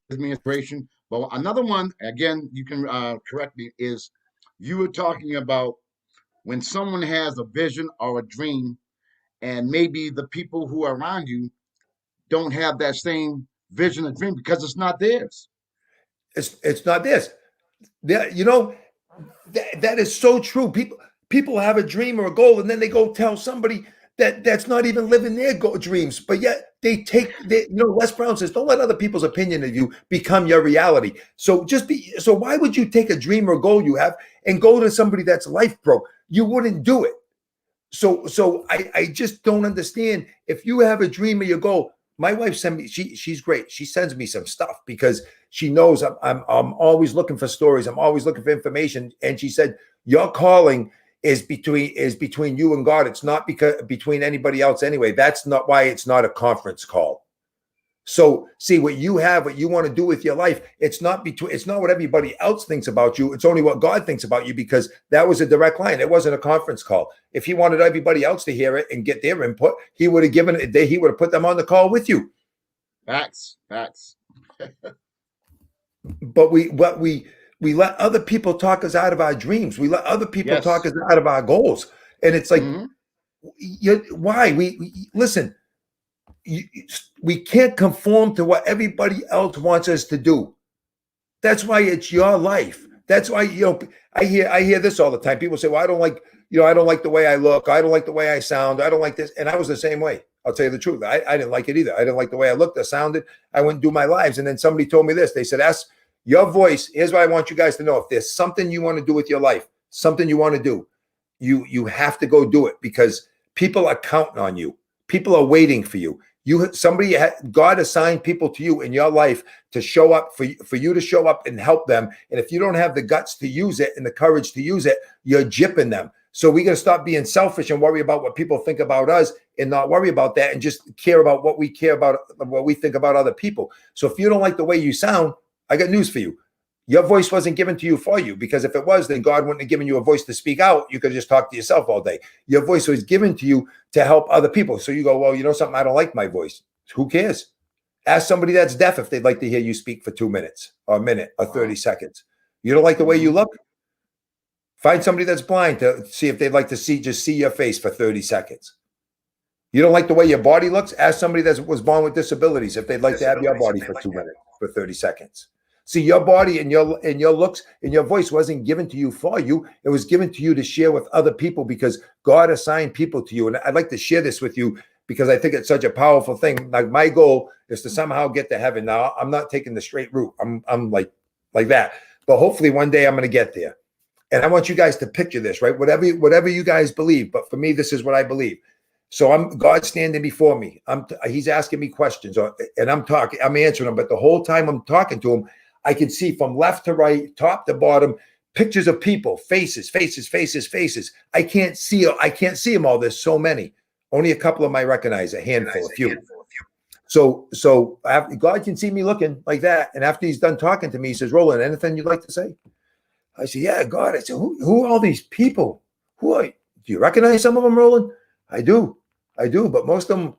gives me inspiration. But another one, again, you can correct me, is you were talking about when someone has a vision or a dream, and maybe the people who are around you don't have that same vision or dream because it's not theirs. It's not this. You know, that is so true. People have a dream or a goal, and then they go tell somebody that's not even living their dreams, but yet they take. Les Brown says, "Don't let other people's opinion of you become your reality." So so why would you take a dream or goal you have and go to somebody that's life broke? You wouldn't do it. So I just don't understand. If you have a dream or your goal, my wife sent me. She's great. She sends me some stuff because she knows I'm always looking for stories. I'm always looking for information. And she said, your calling is between you and God. It's not between anybody else anyway. That's not why it's not a conference call. So see what you have, what you want to do with your life. It's not what everybody else thinks about you. It's only what God thinks about you, because that was a direct line. It wasn't a conference call. If he wanted everybody else to hear it and get their input, he would have given it. He would have put them on the call with you. Facts. But we let other people talk us out of our dreams. We let other people talk us out of our goals. And it's like, why? We listen. We can't conform to what everybody else wants us to do. That's why it's your life. That's why, I hear this all the time. People say, well, I don't like the way I look. I don't like the way I sound. I don't like this. And I was the same way. I'll tell you the truth. I didn't like it either. I didn't like the way I looked, I sounded. I wouldn't do my lives. And then somebody told me this. They said, ask your voice. Here's what I want you guys to know. If there's something you want to do with your life, something you want to do, you have to go do it, because people are counting on you. People are waiting for you. God assigned people to you in your life to show up for you to show up and help them. And if you don't have the guts to use it and the courage to use it, you're gypping them. So we got to stop being selfish and worry about what people think about us, and not worry about that, and just care about what we care about, what we think about other people. So if you don't like the way you sound, I got news for you. Your voice wasn't given to you for you, because if it was, then God wouldn't have given you a voice to speak out. You could just talk to yourself all day. Your voice was given to you to help other people. So you go, well, you know something? I don't like my voice. Who cares? Ask somebody that's deaf if they'd like to hear you speak for 2 minutes or a minute or 30 seconds. You don't like the way you look? Find somebody that's blind to see if they'd like to see your face for 30 seconds. You don't like the way your body looks? Ask somebody that was born with disabilities if they'd like to have your body for 2 minutes, for 30 seconds. See, your body and your looks and your voice wasn't given to you for you. It was given to you to share with other people, because God assigned people to you. And I'd like to share this with you because I think it's such a powerful thing. Like, my goal is to somehow get to heaven. Now, I'm not taking the straight route. I'm like that. But hopefully one day I'm going to get there. And I want you guys to picture this, right? Whatever you guys believe. But for me, this is what I believe. So God's standing before me. He's asking me questions, and I'm answering them. But the whole time I'm talking to him, I can see from left to right, top to bottom, pictures of people, faces. I can't see them all. There's so many. Only a couple of them I recognize, a handful, a few. So after, God can see me looking like that. And after he's done talking to me, he says, Roland, anything you'd like to say? I said, yeah, God. I said, who are all these people? Do you recognize some of them, Roland? I do. But most of them,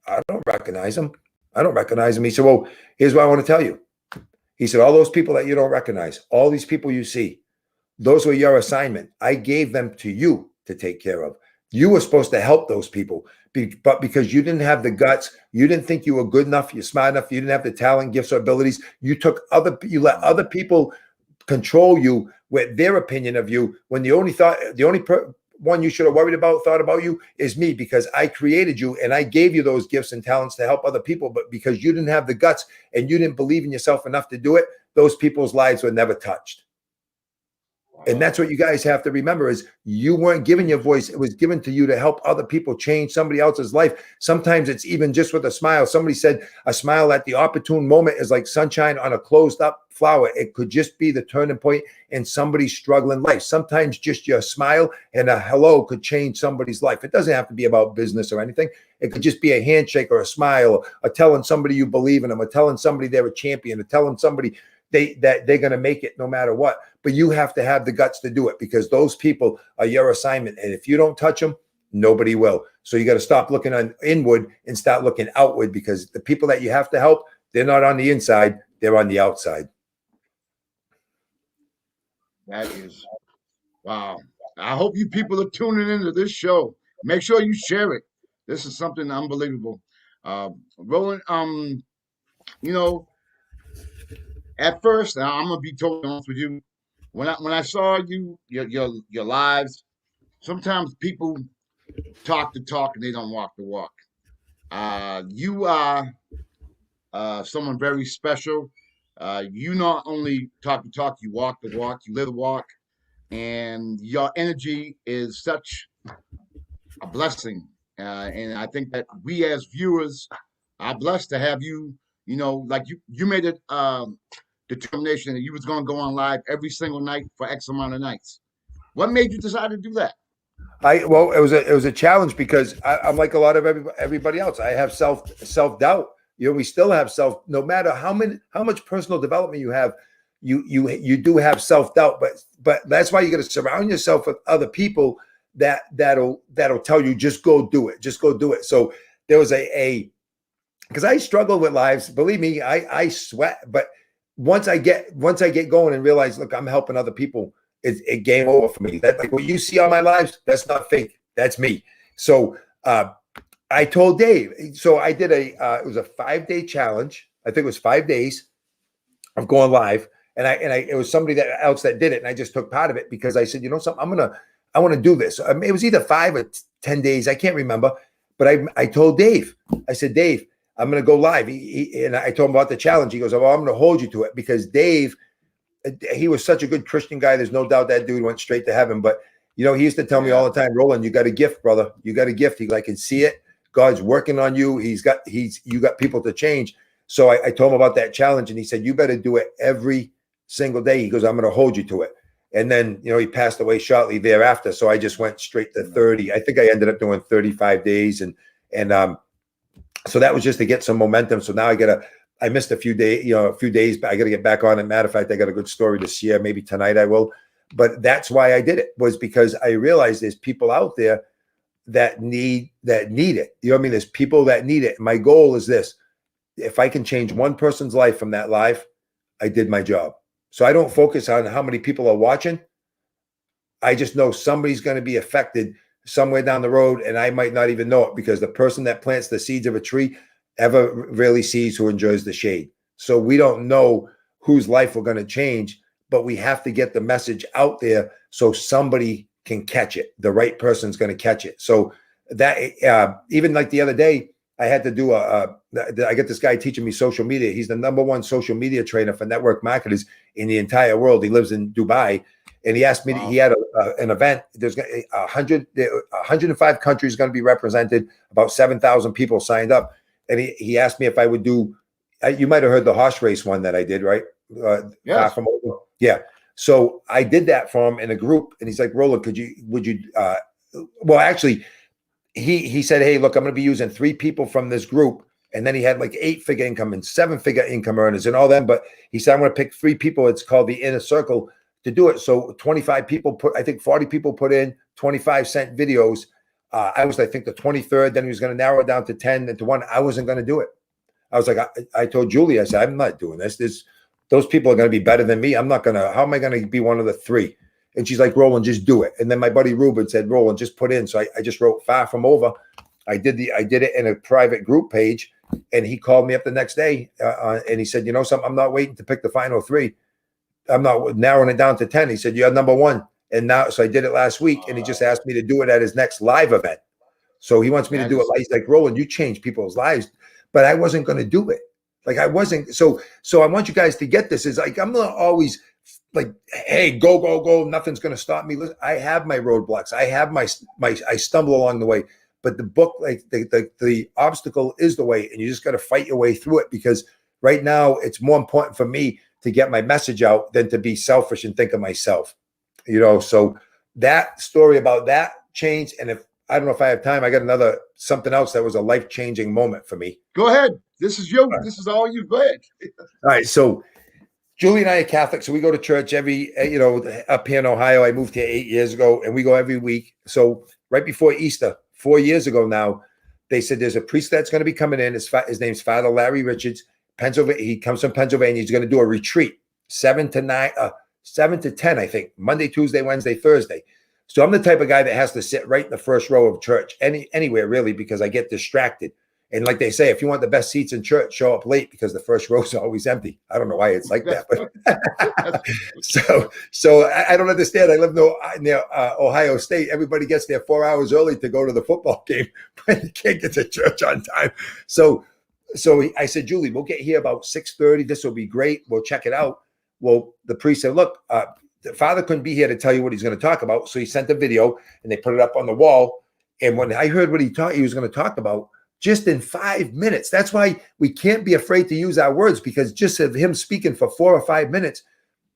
I don't recognize them. He said, well, here's what I want to tell you. He said, all those people that you don't recognize, all these people you see, those were your assignment. I gave them to you to take care of. You were supposed to help those people, but because you didn't have the guts, you didn't think you were good enough, you're smart enough, you didn't have the talent, gifts, or abilities, you let other people control you with their opinion of you, when the only one you should have worried about, thought about you, is me, because I created you and I gave you those gifts and talents to help other people. But because you didn't have the guts and you didn't believe in yourself enough to do it, those people's lives were never touched. And that's what you guys have to remember, is you weren't given your voice. It was given to you to help other people change somebody else's life. Sometimes it's even just with a smile. Somebody said a smile at the opportune moment is like sunshine on a closed up flower. It could just be the turning point in somebody's struggling life. Sometimes just your smile and a hello could change somebody's life. It doesn't have to be about business or anything. It could just be a handshake or a smile, or telling somebody you believe in them, or telling somebody they're a champion, or telling somebody that they're going to make it no matter what. But you have to have the guts to do it, because those people are your assignment. And if you don't touch them, nobody will. So you got to stop looking on inward and start looking outward, because the people that you have to help, they're not on the inside, they're on the outside. That is, wow. I hope you people are tuning into this show. Make sure you share it. This is something unbelievable. Roland, you know, at first, I'm gonna be totally honest with you. When I saw your lives, sometimes people talk the talk and they don't walk the walk. You are someone very special. You not only talk the talk, you walk the walk, you live the walk, and your energy is such a blessing. And I think that we as viewers are blessed to have you. You know, like you made it determination that you was going to go on live every single night for X amount of nights. What made you decide to do that? Well, it was a challenge, because I'm like a lot of everybody else. I have self doubt. You know, we still have no matter how much personal development you have, you do have self doubt. But that's why you got to surround yourself with other people that'll tell you, just go do it, just go do it. So there was because I struggle with lives. Believe me, I sweat. But once I get going and realize, look, I'm helping other people, it game over for me. That, like what you see on my lives, that's not fake. That's me. So I told Dave. So I did it was a 5-day challenge. I think it was 5 days of going live, and it was somebody else that did it, and I just took part of it because I said, you know something, I want to do this. It was either 5 or 10 days, I can't remember, but I told Dave. I said, Dave, I'm going to go live. And I told him about the challenge. He goes, oh, well, I'm going to hold you to it, because Dave, he was such a good Christian guy. There's no doubt that dude went straight to heaven. But, you know, he used to tell me all the time, Roland, you got a gift, brother. You got a gift. I can see it. God's working on you. You got people to change. So I told him about that challenge, and he said, you better do it every single day. He goes, I'm going to hold you to it. And then, you know, he passed away shortly thereafter. So I just went straight to 30. I think I ended up doing 35 days. And so that was just to get some momentum. So now I missed a few days, but I got to get back on it. Matter of fact, I got a good story to share. Maybe tonight I will. But that's why I did it, was because I realized there's people out there that need it. You know what I mean? There's people that need it. My goal is this: if I can change one person's life from that live, I did my job. So I don't focus on how many people are watching. I just know somebody's going to be affected somewhere down the road, and I might not even know it, because the person that plants the seeds of a tree ever really sees who enjoys the shade. So we don't know whose life we're going to change, but we have to get the message out there so somebody can catch it. The right person's going to catch it. So that even like the other day, I had to do I get this guy teaching me social media. He's the #1 social media trainer for network marketers in the entire world. He lives in Dubai. And he asked me, he had an event. There's 105 countries going to be represented, about 7,000 people signed up. And he asked me if I would do, you might have heard the horse race one that I did, right? Yes. Yeah. So I did that for him in a group. And he's like, Roland, would you, well, actually, he said, hey, look, I'm going to be using 3 people from this group. And then he had like 8-figure income and 7-figure income earners and all them. But he said, I'm going to pick 3 people. It's called the inner circle to do it. So 25 people I think 40 people put in 25-cent videos. I was, I think, the 23rd. Then he was going to narrow it down to 10 and to 1. I wasn't going to do it. I was like, I told Julie, I said, I'm not doing this. Those people are going to be better than me. I'm not going to, how am I going to be one of the 3? And she's like, Roland, just do it. And then my buddy Ruben said, Roland, just put in. So I just wrote far from over. I did it in a private group page. And he called me up the next day and he said, you know something, I'm not waiting to pick the final 3. I'm not narrowing it down to 10. He said, you're number one. And now, so I did it last week, and he just asked me to do it at his next live event. So he wants me to That do it. is He's like, Roland, you change people's lives, but I wasn't going to do it. Like I wasn't. So I want you guys to get this. Is like I'm not always like, hey, go, go, go. Nothing's going to stop me. Listen, I have my roadblocks. I have my I stumble along the way. But the book, like the obstacle is the way, and you just got to fight your way through it, because right now it's more important for me to get my message out than to be selfish and think of myself. So that story about that changed. And if I don't know if I have time, I got another something else that was a life-changing moment for me. Go ahead. This is all you. Go ahead. All right. So Julie and I are Catholic, so we go to church every, up here in Ohio. I moved here 8 years ago, and we go every week. So right before Easter, 4 years ago now, they said there's a priest that's going to be coming in. His name's Father Larry Richards, Pennsylvania. He comes from Pennsylvania. He's going to do a retreat, 7 to 10, I think, Monday, Tuesday, Wednesday, Thursday. So I'm the type of guy that has to sit right in the first row of church, anywhere really, because I get distracted. And like they say, if you want the best seats in church, show up late, because the first rows are always empty. I don't know why it's like that, but so I don't understand. I live near Ohio State. Everybody gets there 4 hours early to go to the football game, but you can't get to church on time. So I said, Julie, we'll get here about 6:30. This will be great. We'll check it out. Well, the priest said, look, the father couldn't be here to tell you what he's going to talk about. So he sent a video, and they put it up on the wall. And when I heard what he was going to talk about, just in 5 minutes. That's why we can't be afraid to use our words, because just of him speaking for 4 or 5 minutes,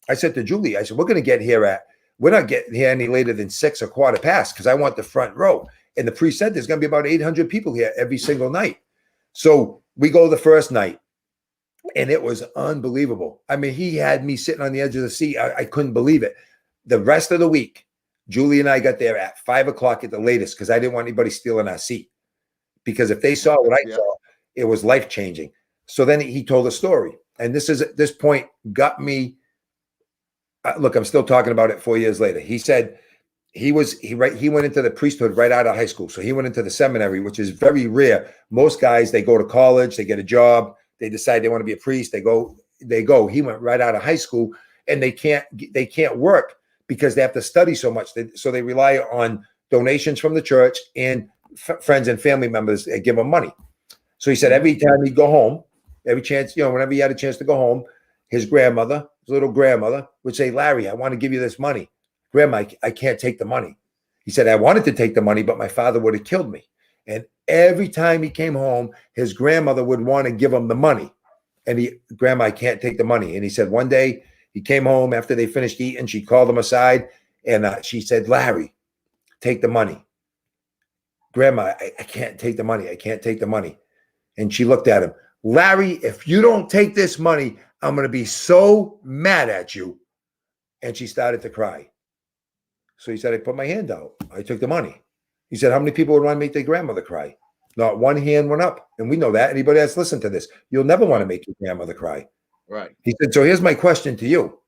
I said to Julie, I said, we're not getting here any later than 6 or quarter past, because I want the front row. And the priest said there's going to be about 800 people here every single night. So we go the first night, and it was unbelievable. I mean, he had me sitting on the edge of the seat. I couldn't believe it. The rest of the week, Julie and I got there at 5 o'clock at the latest, because I didn't want anybody stealing our seat. Because if they saw what I saw, it was life-changing. So then he told a story. And this point got me. Look, I'm still talking about it 4 years later. He said he went into the priesthood right out of high school. So he went into the seminary, which is very rare. Most guys, they go to college, they get a job, they decide they want to be a priest, they go. He went right out of high school, and they can't work because they have to study so much. So they rely on donations from the church and friends and family members give him money. So he said every time he'd go home, every chance, whenever he had a chance to go home, his little grandmother would say, Larry, I want to give you this money. Grandma, I can't take the money. He said, I wanted to take the money, but my father would have killed me. And every time he came home, his grandmother would want to give him the money. And Grandma, I can't take the money. And he said one day he came home after they finished eating. She called him aside, and she said, Larry, take the money. Grandma, I can't take the money. I can't take the money. And she looked at him. Larry, if you don't take this money, I'm going to be so mad at you. And she started to cry. So he said, I put my hand out. I took the money. He said, how many people would want to make their grandmother cry? Not one hand went up. And we know that. Anybody that's listened to this, you'll never want to make your grandmother cry. Right. He said, so here's my question to you.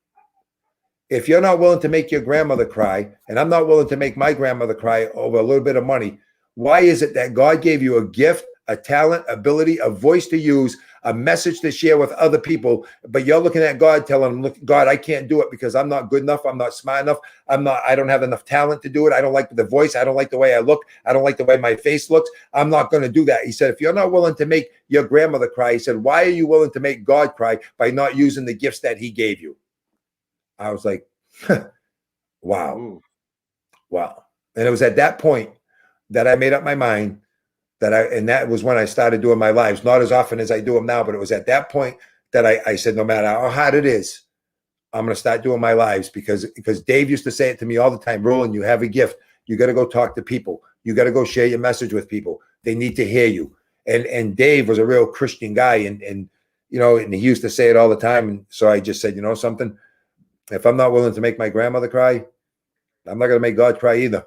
If you're not willing to make your grandmother cry, and I'm not willing to make my grandmother cry over a little bit of money, why is it that God gave you a gift, a talent, ability, a voice to use, a message to share with other people, but you're looking at God telling him, look, God, I can't do it because I'm not good enough. I'm not smart enough. I don't have enough talent to do it. I don't like the voice. I don't like the way I look. I don't like the way my face looks. I'm not going to do that. He said, if you're not willing to make your grandmother cry, he said, why are you willing to make God cry by not using the gifts that he gave you? I was like, wow. Ooh. Wow. And it was at that point that I made up my mind and that was when I started doing my lives, not as often as I do them now, but it was at that point that I said, no matter how hard it is, I'm going to start doing my lives because Dave used to say it to me all the time, Roland, you have a gift. You got to go talk to people. You got to go share your message with people. They need to hear you. And Dave was a real Christian guy. And he used to say it all the time. And so I just said, something, if I'm not willing to make my grandmother cry, I'm not going to make God cry either.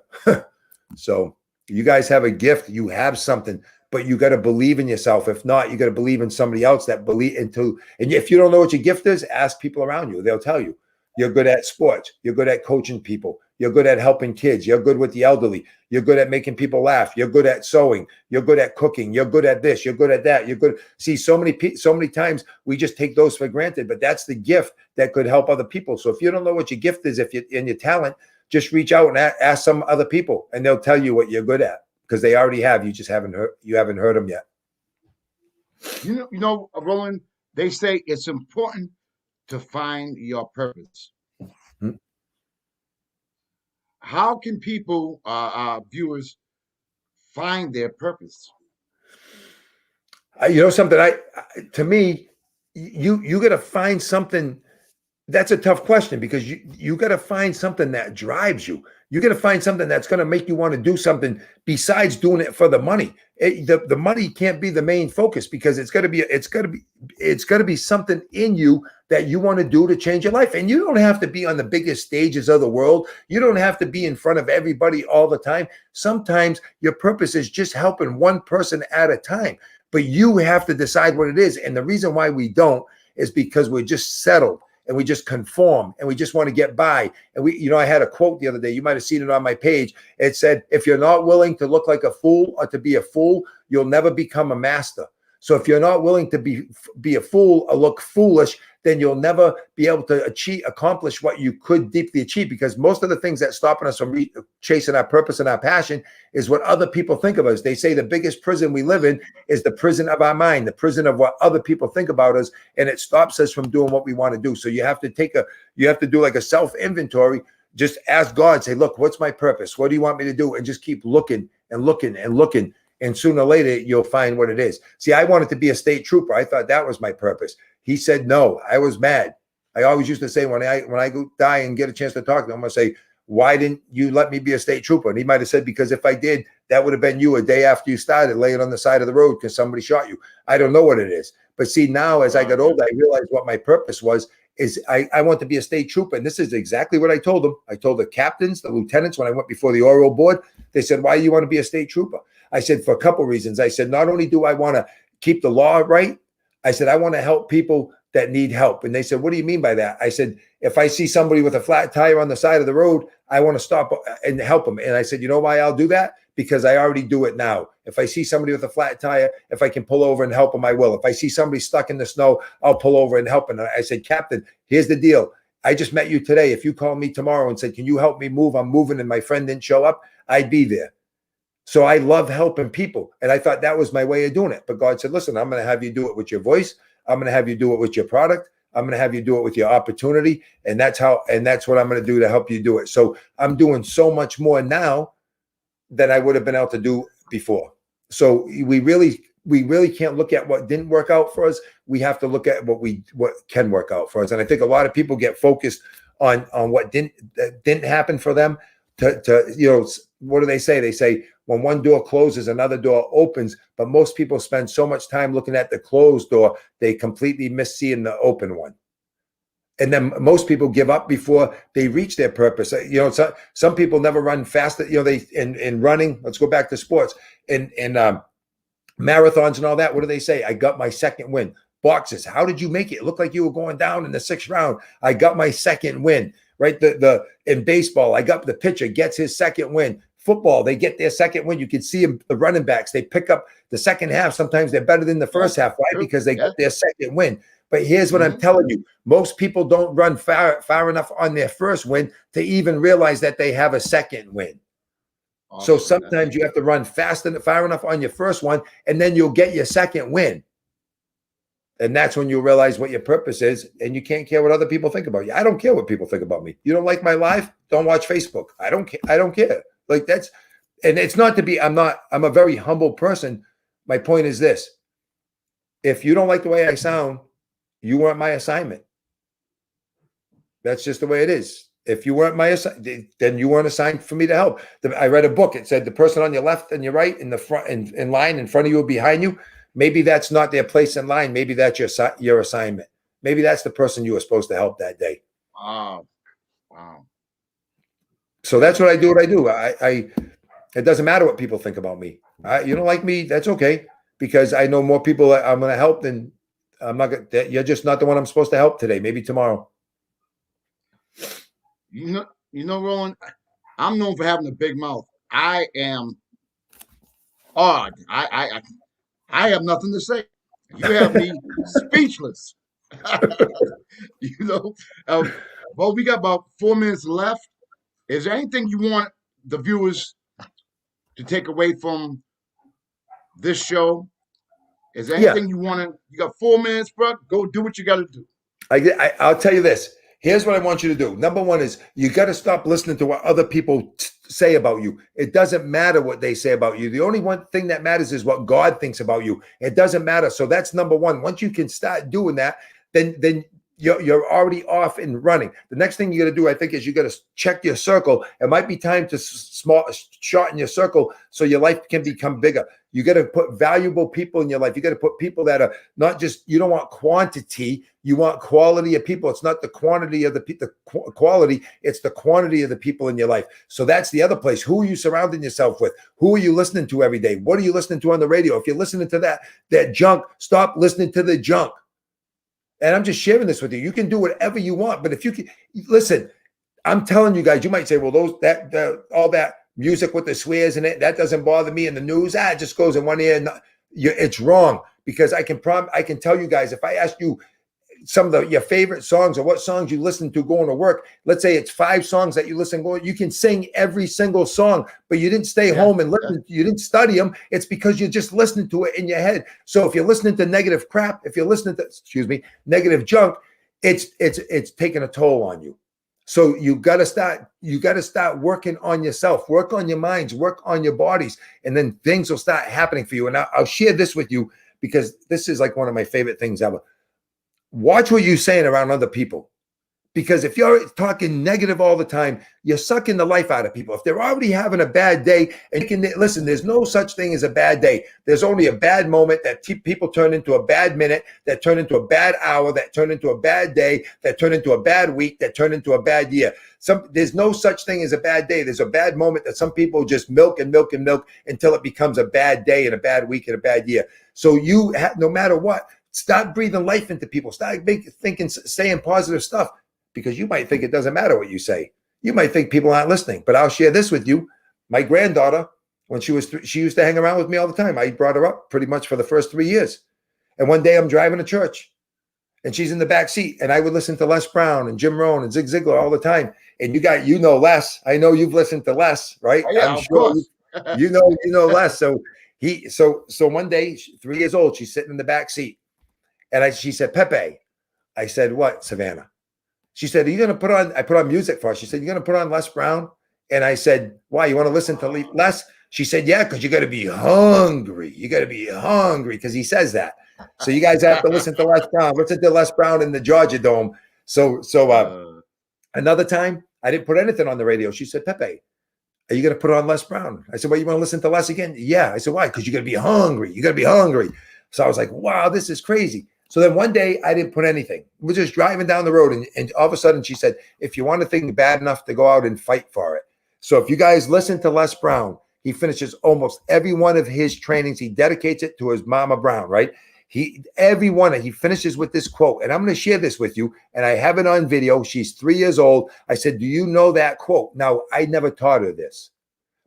So you guys have a gift. You have something, but you got to believe in yourself. If not, you got to believe in somebody else that believe into. And if you don't know what your gift is, ask people around you. They'll tell you. You're good at sports. You're good at coaching people. You're good at helping kids. You're good with the elderly. You're good at making people laugh. You're good at sewing. You're good at cooking. You're good at this. You're good at that. You're good. See, so many times we just take those for granted, but that's the gift that could help other people. So if you don't know what your gift is, if you and your talent, just reach out and ask some other people, and they'll tell you what you're good at because they already have. You just haven't heard them yet. Roland, they say it's important to find your purpose. Hmm. How can people, viewers, find their purpose? Something. To me, you got to find something. That's a tough question because you got to find something that drives you. You got to find something that's going to make you want to do something besides doing it for the money. The money can't be the main focus because it's got to be something in you that you want to do to change your life. And you don't have to be on the biggest stages of the world. You don't have to be in front of everybody all the time. Sometimes your purpose is just helping one person at a time. But you have to decide what it is. And the reason why we don't is because we're just settled and we just conform and we just want to get by. And I had a quote the other day. You might have seen it on my page. It said, if you're not willing to look like a fool or to be a fool, you'll never become a master. So if you're not willing to be a fool or look foolish, then you'll never be able to accomplish what you could deeply achieve. Because most of the things that stopping us from chasing our purpose and our passion is what other people think of us. They say the biggest prison we live in is the prison of our mind, the prison of what other people think about us, and it stops us from doing what we want to do. So you have to do like a self-inventory. Just ask God, say, look, what's my purpose? What do you want me to do? And just keep looking and looking and looking. And sooner or later, you'll find what it is. See, I wanted to be a state trooper. I thought that was my purpose. He said no. I was mad. I always used to say when I go die and get a chance to talk to him, I'm going to say, why didn't you let me be a state trooper? And he might have said, because if I did, that would have been you a day after you started laying on the side of the road because somebody shot you. I don't know what it is. But see, now as I got older, I realized what my purpose was. I want to be a state trooper. And this is exactly what I told them. I told the captains, the lieutenants, when I went before the oral board, they said, why do you want to be a state trooper? I said, for a couple of reasons. I said, not only do I want to keep the law right, I said, I want to help people that need help. And they said, what do you mean by that? I said, if I see somebody with a flat tire on the side of the road, I want to stop and help them. And I said, you know why I'll do that? Because I already do it now. If I see somebody with a flat tire, if I can pull over and help them, I will. If I see somebody stuck in the snow, I'll pull over and help them. And I said, Captain, here's the deal. I just met you today. If you call me tomorrow and said, can you help me move? I'm moving and my friend didn't show up, I'd be there. So I love helping people. And I thought that was my way of doing it. But God said, listen, I'm going to have you do it with your voice. I'm going to have you do it with your product. I'm going to have you do it with your opportunity. And that's what I'm going to do to help you do it. So I'm doing so much more now than I would have been able to do before. So we really can't look at what didn't work out for us. We have to look at what can work out for us. And I think a lot of people get focused on what didn't happen for them what do they say? They say when one door closes, another door opens. But most people spend so much time looking at the closed door, they completely miss seeing the open one. And then most people give up before they reach their purpose. Some people never run faster. In running, let's go back to sports and marathons and all that. What do they say? I got my second win. Boxers, how did you make it? It looked like you were going down in the 6th round. I got my second win. Right? In baseball, I got the pitcher gets his second win. Football, they get their second win. You can see them, the running backs, they pick up the second half. Sometimes they're better than the first half. Why? Because they got their second win. But here's what I'm telling you. Most people don't run far enough on their first win to even realize that they have a second win. Awesome. So sometimes you have to run far enough on your first one, and then you'll get your second win. And that's when you realize what your purpose is, and you can't care what other people think about you. I don't care what people think about me. You don't like my life? Don't watch Facebook. I don't care. I don't care. Like that's, and it's not to be, I'm a very humble person. My point is this. If you don't like the way I sound, you weren't my assignment. That's just the way it is. If you weren't my assignment, then you weren't assigned for me to help. I read a book. It said the person on your left and your right in the front, in line in front of you or behind you, maybe that's not their place in line. Maybe that's your assignment. Maybe that's the person you were supposed to help that day. Wow. So that's what I do. It doesn't matter what people think about me. You don't like me, that's okay, because I know more people that I'm going to help than I'm not. You're just not the one I'm supposed to help today. Maybe tomorrow. Roland, I'm known for having a big mouth. I am odd. I have nothing to say. You have me speechless. you know. Um, well, we got about 4 minutes left. Is there anything you want the viewers to take away from this show? Is there Yeah. anything you want to? You got 4 minutes, bro. Go do what you got to do. I'll tell you this. Here's what I want you to do. Number one is you got to stop listening to what other people say about you. It doesn't matter what they say about you. The only one thing that matters is what God thinks about you. It doesn't matter. So that's number one. Once you can start doing that, then you're already off and running. The next thing you got to do, I think, is you got to check your circle. It might be time to shorten your circle so your life can become bigger. You got to put valuable people in your life. You got to put people that are not just, you don't want quantity, you want quality of people. It's not the quantity of the quality, it's the quantity of the people in your life. So that's the other place. Who are you surrounding yourself with? Who are you listening to every day? What are you listening to on the radio? If you're listening to that junk, stop listening to the junk. And I'm just sharing this with you. You can do whatever you want, but if you can listen, I'm telling you guys, you might say, well, all that music with the swears in it, that doesn't bother me in the news. It just goes in one ear. And it's wrong, because I can tell you guys, if I ask you some of your favorite songs or what songs you listen to going to work, let's say it's 5 songs that you listen going, you can sing every single song, but you didn't stay home and listen, you didn't study them. It's because you're just listening to it in your head. So if you're listening to negative crap, if you're listening to negative junk, it's taking a toll on you. So you got to start working on yourself, work on your minds, work on your bodies, and then things will start happening for you. And I'll share this with you because this is like one of my favorite things ever. Watch what you're saying around other people. Because if you're talking negative all the time, you're sucking the life out of people. If they're already having a bad day, and you can listen, there's no such thing as a bad day. There's only a bad moment that people turn into a bad minute, that turn into a bad hour, that turn into a bad day, that turn into a bad week, that turn into a bad year. There's no such thing as a bad day. There's a bad moment that some people just milk and milk and milk until it becomes a bad day and a bad week and a bad year. So no matter what, start breathing life into people. Start saying positive stuff. Because you might think it doesn't matter what you say. You might think people aren't listening. But I'll share this with you. My granddaughter, when she used to hang around with me all the time. I brought her up pretty much for the first 3 years. And one day I'm driving to church, and she's in the back seat, and I would listen to Les Brown and Jim Rohn and Zig Ziglar all the time. And you know Les. I know you've listened to Les, right? Oh, yeah, I'm of sure course. you know Les. So one day, 3 years old, she's sitting in the back seat, and she said, Pepe. I said, what, Savannah? She said, are you going to put on, I put on music for her. She said, you're going to put on Les Brown? And I said, why, you want to listen to Les? She said, yeah, because you got to be hungry. You got to be hungry, because he says that. So you guys have to listen to Les Brown. Listen to Les Brown in the Georgia Dome. So another time, I didn't put anything on the radio. She said, Pepe, are you going to put on Les Brown? I said, well, you want to listen to Les again? Yeah. I said, why? Because you got to be hungry. You got to be hungry. So I was like, wow, this is crazy. So then one day I didn't put anything. We're just driving down the road, and all of a sudden she said, if you want a thing bad enough to go out and fight for it. So if you guys listen to Les Brown, he finishes almost every one of his trainings. He dedicates it to his Mama Brown, right? He finishes with this quote, and I'm going to share this with you, and I have it on video. She's 3 years old. I said, do you know that quote? Now, I never taught her this,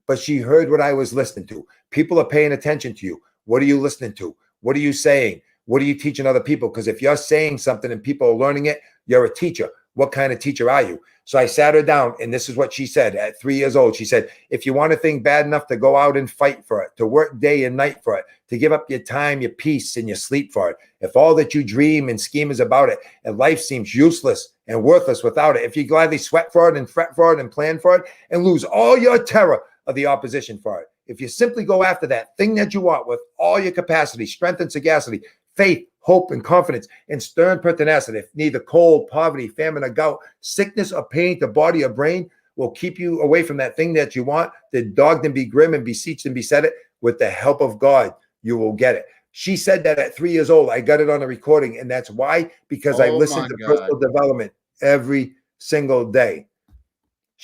but she heard what I was listening to. People are paying attention to you. What are you listening to? What are you saying? What are you teaching other people? Because if you're saying something and people are learning it, you're a teacher. What kind of teacher are you? So I sat her down, and this is what she said at 3 years old. She said, if you want a thing bad enough to go out and fight for it, to work day and night for it, to give up your time, your peace, and your sleep for it, if all that you dream and scheme is about it, and life seems useless and worthless without it, if you gladly sweat for it and fret for it and plan for it and lose all your terror of the opposition for it, if you simply go after that thing that you want with all your capacity, strength, and sagacity, faith, hope, and confidence, and stern pertinacity, if neither cold, poverty, famine, or gout, sickness, or pain to body or brain will keep you away from that thing that you want, then dogged and be grim and beseeched and beset it, with the help of God, you will get it. She said that at 3 years old. I got it on a recording, and that's why, because I Oh listened my to God. personal development every single day.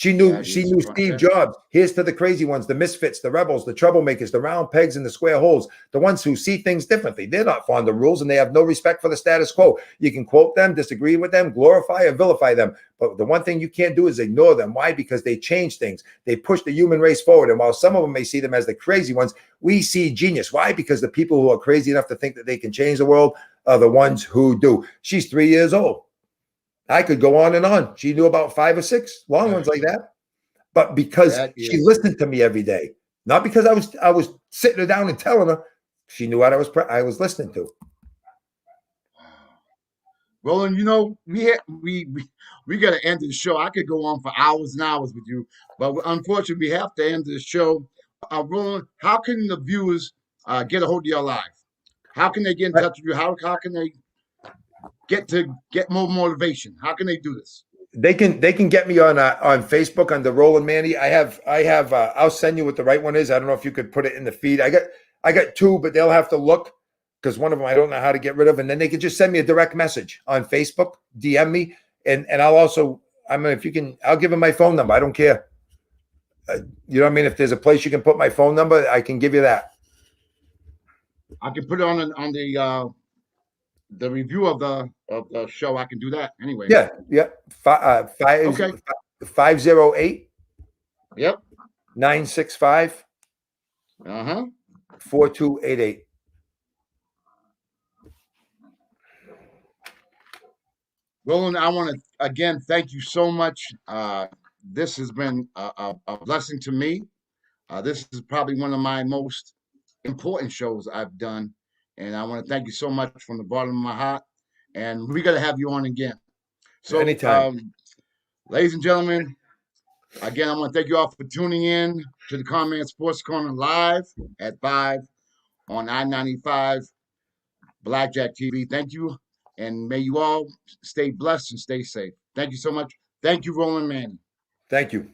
That She is knew fun. Steve Jobs. Here's to the crazy ones, the misfits, the rebels, the troublemakers, the round pegs in the square holes, the ones who see things differently. They're not fond of rules and they have no respect for the status quo. You can quote them, disagree with them, glorify or vilify them. But the one thing you can't do is ignore them. Why? Because they change things. They push the human race forward. And while some of them may see them as the crazy ones, we see genius. Why? Because the people who are crazy enough to think that they can change the world are the ones who do. She's 3 years old. I could go on and on. She knew about 5 or 6 long ones like that. But because That she is listened to me every day, not because I was sitting her down and telling her, she knew what I was listening to. Roland. You know, we got to end the show. I could go on for hours and hours with you, but unfortunately, we have to end the show. Roland, how can the viewers get a hold of your live? How can they get in But touch with you? How can they get more motivation? How can they do this? they can get me on Facebook under ROLAND MANNY. I have I'll send you what the right one is. I don't know if you could put it in the feed. I got two, but they'll have to look because one of them I don't know how to get rid of, and then they can just send me a direct message on Facebook, DM me, and I'll also I mean if you can I'll give them my phone number. I don't care. You know what I mean? If there's a place you can put my phone number, I can give you that. I can put it on the review of the show. I can do that anyway. Yeah, yeah. Okay. 508 Yep. 965 Uh-huh. 4288. Roland, I want to again thank you so much. This has been a blessing to me. This is probably one of my most important shows I've done, and I want to thank you so much from the bottom of my heart. And we got to have you on again. So, Anytime. ladies and gentlemen, again, I want to thank you all for tuning in to the Conn Man Sports Corner live at 5 on I-95 Blackjack TV. Thank you, and may you all stay blessed and stay safe. Thank you so much. Thank you, Roland Manny. Thank you.